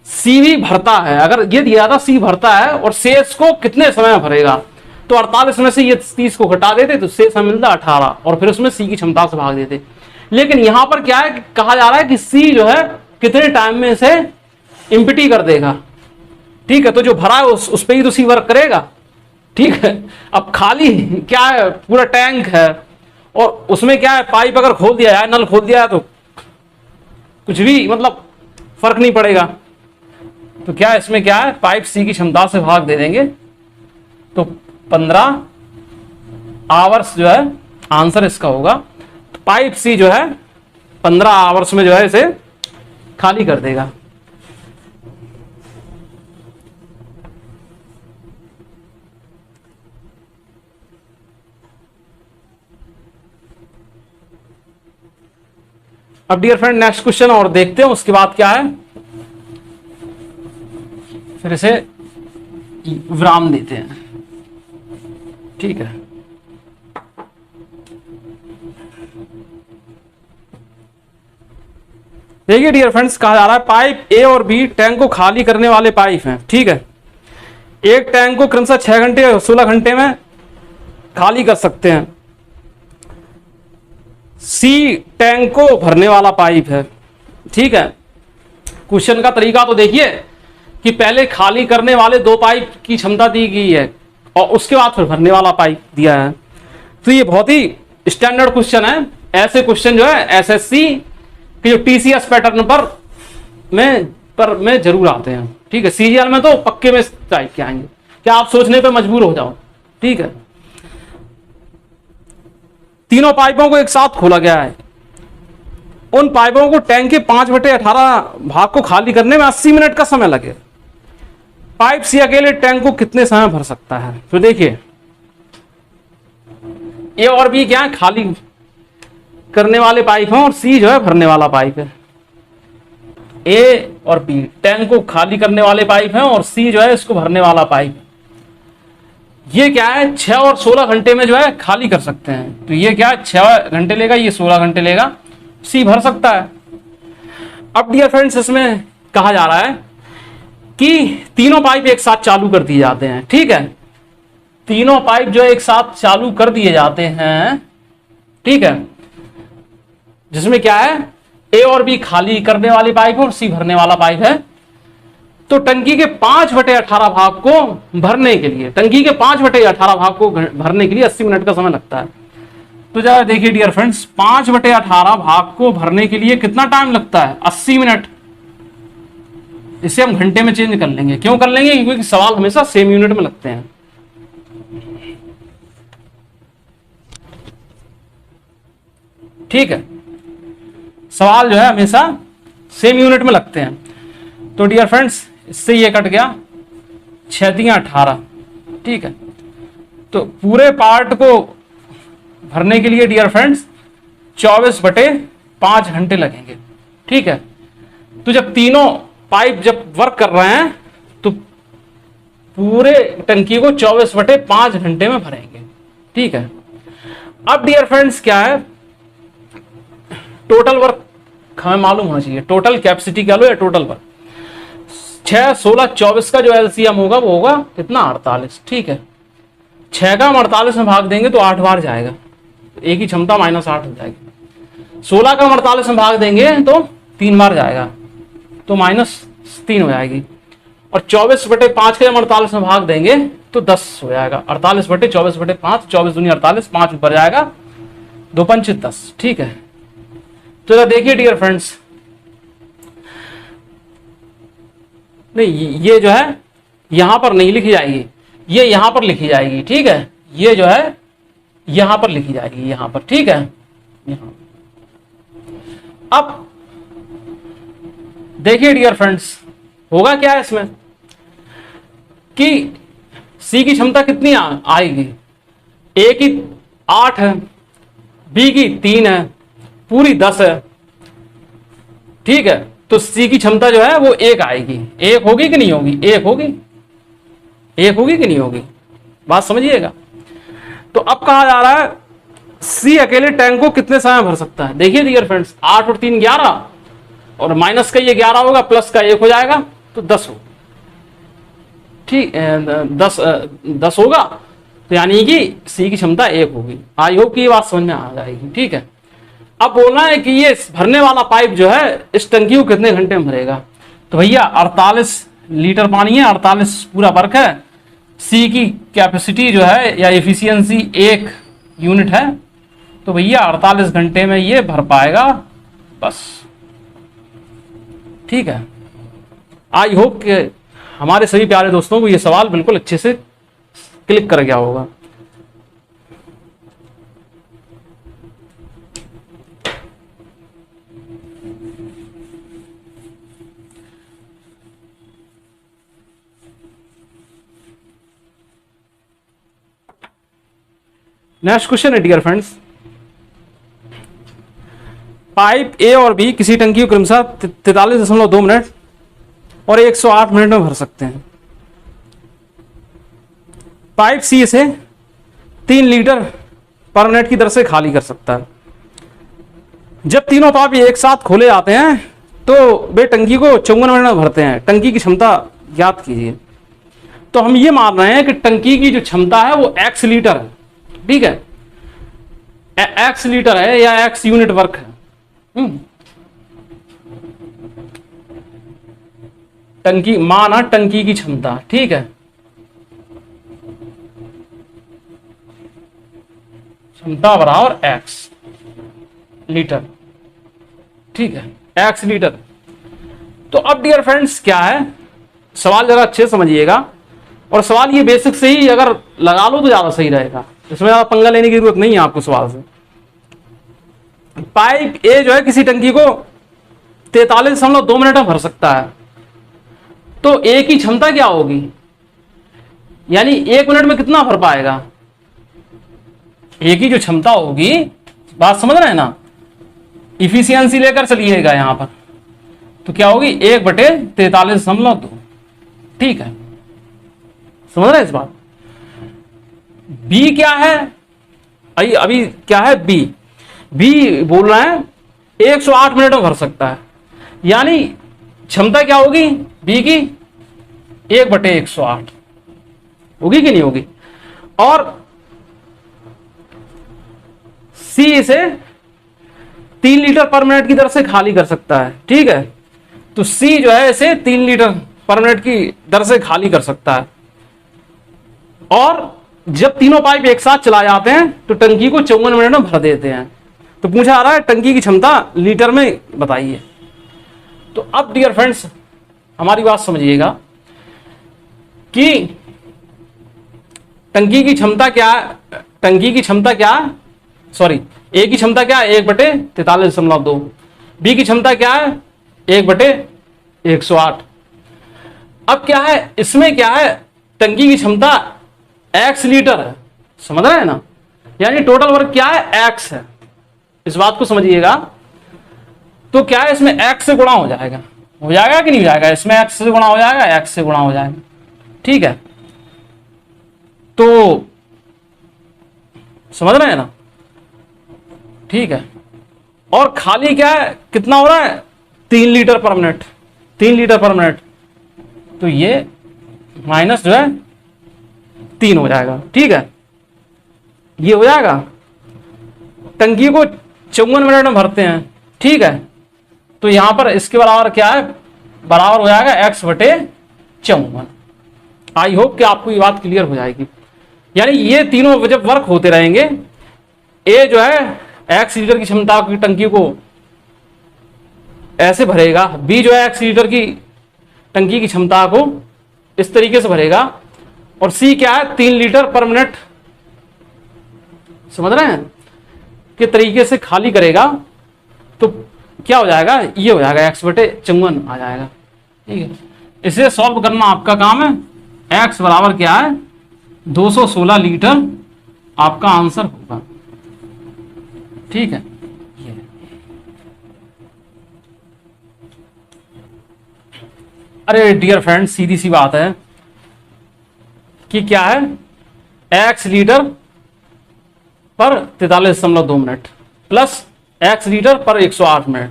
सी भी भरता है, अगर ये दिया जाता सी भरता है और शेष को कितने समय में भरेगा, तो 48 में से ये 30 को घटा देते तो शेष हमें मिलता 18, और फिर उसमें सी की क्षमता से भाग देते। लेकिन यहां पर क्या है, कहा जा रहा है कि सी जो है कितने टाइम में इसे इम्पिटी कर देगा, ठीक है। तो जो भरा है उस पर ही तो सी वर्क करेगा, ठीक है। अब खाली क्या है, पूरा टैंक है और उसमें क्या है, पाइप अगर खोल दिया है, नल खोल दिया है, तो कुछ भी मतलब फर्क नहीं पड़ेगा। तो क्या है, इसमें क्या है, पाइप सी की क्षमता से भाग दे देंगे, तो 15 आवर्स जो है आंसर इसका होगा। तो पाइप सी जो है 15 आवर्स में जो है इसे खाली कर देगा। अब डियर फ्रेंड नेक्स्ट क्वेश्चन और देखते हैं, उसके बाद क्या है, फिर इसे विराम देते हैं, ठीक है। देखिए डियर फ्रेंड्स कहा जा रहा है पाइप ए और बी टैंक को खाली करने वाले पाइप हैं, ठीक है। एक टैंक को क्रमशः 6 घंटे और 16 घंटे में खाली कर सकते हैं। सी टैंक को भरने वाला पाइप है, ठीक है। क्वेश्चन का तरीका तो देखिए कि पहले खाली करने वाले 2 पाइप की क्षमता दी गई है और उसके बाद फिर भरने वाला पाइप दिया है। तो ये बहुत ही स्टैंडर्ड क्वेश्चन है। ऐसे क्वेश्चन जो है एसएससी के जो टीसीएस पैटर्न पर में जरूर आते हैं, ठीक है। सीजीएल में तो पक्के में टाइप के आएंगे, क्या आप सोचने पे मजबूर हो जाओ, ठीक है। तीनों पाइपों को एक साथ खोला गया है। उन पाइपों को टैंक के 5/18 भाग को खाली करने में 80 मिनट का समय लगे। पाइप सी अकेले टैंक को कितने समय भर सकता है। तो देखिए ए और बी क्या है, खाली करने वाले पाइप हैं और सी जो है भरने वाला पाइप है। ए और बी टैंक को खाली करने वाले पाइप हैं और सी जो है इसको भरने वाला पाइप। ये क्या है 6 और 16 घंटे में जो है खाली कर सकते हैं। तो ये क्या है 6 घंटे लेगा, ये 16 घंटे लेगा, सी भर सकता है। अब डियर फ्रेंड्स इसमें कहा जा रहा है कि तीनों पाइप एक साथ चालू कर दिए जाते हैं, ठीक है। तीनों पाइप जो एक साथ चालू कर दिए जाते हैं, ठीक है, जिसमें क्या है ए और बी खाली करने वाली पाइप है और सी भरने वाला पाइप है। तो टंकी के 5/18 भाग को भरने के लिए, टंकी के 5/18 भाग को भरने के लिए 80 मिनट का समय लगता है। तो जरा देखिए डियर फ्रेंड्स 5/18 भाग को भरने के लिए कितना टाइम लगता है, 80 मिनट। इसे हम घंटे में चेंज कर लेंगे। क्यों कर लेंगे, क्योंकि सवाल हमेशा सेम यूनिट में लगते हैं। ठीक है, सवाल जो है हमेशा सेम यूनिट में लगते हैं। तो डियर फ्रेंड्स, इससे ये कट गया 6×18, ठीक है। तो पूरे पार्ट को भरने के लिए डियर फ्रेंड्स 24/5 घंटे लगेंगे, ठीक है। तो जब तीनों पाइप जब वर्क कर रहे हैं तो पूरे टंकी को 24/5 घंटे में भरेंगे, ठीक है। अब डियर फ्रेंड्स क्या है, टोटल वर्क हमें मालूम होना चाहिए, टोटल कैपेसिटी कह लो या टोटल वर्क। 6, 16, 24 का जो एलसीएम होगा वो होगा कितना, 48, ठीक है। 6 का हम 48 में भाग देंगे तो 8 बार जाएगा, एक ही क्षमता -8 हो जाएगी। 16 का हम 48 में भाग देंगे तो 3 बार जाएगा तो -3 हो जाएगी। और 24/5 के हम 48 में भाग देंगे तो 10 हो जाएगा। 48/24/5, 24 दूनी 48, 5 ऊपर जाएगा, 2 पंच 10, ठीक है। तो जरा देखिए डियर फ्रेंड्स, नहीं ये जो है यहां पर नहीं लिखी जाएगी, ये यहां पर लिखी जाएगी, ठीक है। ये जो है यहां पर लिखी जाएगी, यहां पर, ठीक है। यहां अब देखिए डियर फ्रेंड्स, होगा क्या है इसमें कि सी की क्षमता कितनी आएगी, ए की 8 है, बी की 3 है, पूरी 10 है, ठीक है। तो सी की क्षमता जो है वो 1 आएगी। 1 होगी कि नहीं होगी, 1 होगी, 1 होगी कि नहीं होगी, बात समझिएगा। तो अब कहा जा रहा है सी अकेले टैंक को कितने समय भर सकता है। देखिए डियर फ्रेंड्स, 8 और 3 11, और माइनस का ये 11 होगा, प्लस का 1 हो जाएगा तो 10 होगा, ठीक, 10 होगा। तो यानी कि सी की क्षमता 1 होगी। आई होप कि ये बात समझ में आ जाएगी, ठीक है। अब बोलना है कि ये भरने वाला पाइप जो है इस टंकी को कितने घंटे में भरेगा। तो भैया 48 लीटर पानी है, 48 पूरा वर्क है, सी की कैपेसिटी जो है या एफिशिएंसी 1 यूनिट है, तो भैया 48 घंटे में ये भर पाएगा, बस, ठीक है। आई होप कि हमारे सभी प्यारे दोस्तों को ये सवाल बिल्कुल अच्छे से क्लिक कर गया होगा। नेक्स्ट क्वेश्चन है डियर फ्रेंड्स, पाइप ए और बी किसी टंकी को क्रमशः 43.2 मिनट और 108 मिनट में भर सकते हैं। पाइप सी इसे 3 लीटर पर मिनट की दर से खाली कर सकता है। जब तीनों पाइप एक साथ खोले जाते हैं तो वे टंकी को 54 मिनट में भरते हैं। टंकी की क्षमता ज्ञात कीजिए। तो हम ये मान रहे हैं कि टंकी की जो क्षमता है वो x लीटर है, ठीक है, x लीटर है या x यूनिट वर्क है। टंकी माना टंकी की क्षमता, ठीक है, क्षमता बराबर x लीटर, ठीक है, x लीटर। तो अब डियर फ्रेंड्स क्या है, सवाल जरा अच्छे से समझिएगा, और सवाल ये बेसिक से ही अगर लगा लो तो ज्यादा सही रहेगा, इसमें ज्यादा पंगा लेने की जरूरत नहीं है आपको सवाल से। पाइप ए जो है किसी टंकी को 43.2 मिनट में भर सकता है, तो ए की क्षमता क्या होगी, यानी 1 मिनट में कितना भर पाएगा। ए की जो क्षमता होगी, बात समझ रहे हैं ना, इफिशियंसी लेकर चलिएगा यहां पर, तो क्या होगी 1/43.2, ठीक है, समझ रहे हैं इस बात। बी क्या है, अभी क्या है, बी बोल रहा है 108 मिनट में भर सकता है, यानी क्षमता क्या होगी बी की 1/108 होगी कि नहीं होगी। और सी इसे 3 लीटर पर मिनट की दर से खाली कर सकता है, ठीक है, तो सी जो है इसे 3 लीटर पर मिनट की दर से खाली कर सकता है। और जब तीनों पाइप एक साथ चलाए जाते हैं तो टंकी को 54 मिनट में भर देते हैं। तो पूछा आ रहा है टंकी की क्षमता लीटर में बताइए। तो अब डियर फ्रेंड्स हमारी बात समझिएगा कि टंकी की क्षमता क्या है, टंकी की क्षमता क्या है, सॉरी, ए की क्षमता क्या है 1/43.2, बी की क्षमता क्या है 1/108। अब क्या है इसमें, क्या है टंकी की क्षमता x लीटर है, समझ रहे हैं ना, यानी टोटल वर्क क्या है x है, इस बात को समझिएगा। तो क्या है इसमें x से गुणा हो जाएगा कि नहीं हो जाएगा, इसमें x से गुणा हो जाएगा, x से गुणा हो जाएगा, ठीक है। तो समझ रहे हैं ना, ठीक है। और खाली क्या है कितना हो रहा है 3 लीटर पर मिनट, 3 लीटर पर मिनट, तो ये माइनस जो है 3 हो जाएगा, ठीक है। ये हो जाएगा, टंकी को 54 मिनट में भरते हैं, ठीक है। तो यहां पर इसके बराबर क्या है, बराबर हो जाएगा x/54। आई होप कि आपको ये बात क्लियर हो जाएगी। यानी ये तीनों जब वर्क होते रहेंगे, ए जो है x लीटर की क्षमता की टंकी को ऐसे भरेगा, बी जो है x लीटर की टंकी की क्षमता को इस तरीके से भरेगा, और सी क्या है 3 लीटर पर मिनट, समझ रहे हैं, के तरीके से खाली करेगा। तो क्या हो जाएगा, ये हो जाएगा x/54 आ जाएगा, ठीक है। इसे सॉल्व करना आपका काम है। x बराबर क्या है 216 लीटर आपका आंसर होगा, ठीक है। अरे डियर फ्रेंड, सीधी सी बात है कि क्या है x लीटर पर 43.2 मिनट प्लस x लीटर पर 108 मिनट,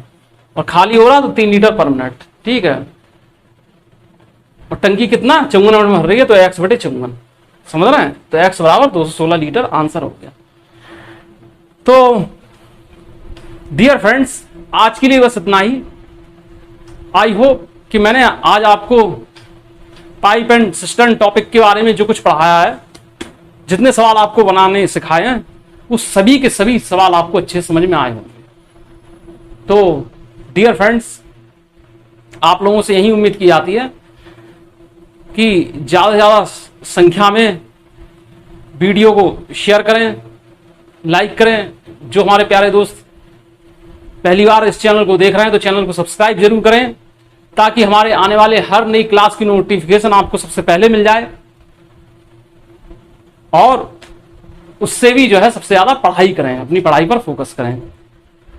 और खाली हो रहा तो 3 लीटर पर मिनट, ठीक है। और टंकी कितना 54 मिनट में भर रही है, तो x/54, समझ रहे हैं। तो x बराबर 216 लीटर आंसर हो गया। तो डियर फ्रेंड्स, आज के लिए बस इतना ही। आई होप कि मैंने आज आपको पाइप एंड सिस्टम टॉपिक के बारे में जो कुछ पढ़ाया है, जितने सवाल आपको बनाने सिखाए हैं, उस सभी के सभी सवाल आपको अच्छे समझ में आए होंगे। तो डियर फ्रेंड्स, आप लोगों से यही उम्मीद की जाती है कि ज़्यादा से ज़्यादा संख्या में वीडियो को शेयर करें, लाइक करें। जो हमारे प्यारे दोस्त पहली बार इस चैनल को देख रहे हैं तो चैनल को सब्सक्राइब जरूर करें, ताकि हमारे आने वाले हर नई क्लास की नोटिफिकेशन आपको सबसे पहले मिल जाए, और उससे भी जो है सबसे ज़्यादा पढ़ाई करें, अपनी पढ़ाई पर फोकस करें।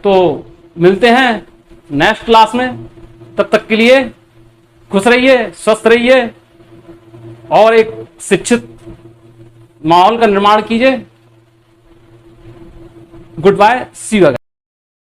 तो मिलते हैं नेक्स्ट क्लास में, तब तक के लिए खुश रहिए, स्वस्थ रहिए, और एक शिक्षित माहौल का निर्माण कीजिए। Goodbye, see you again.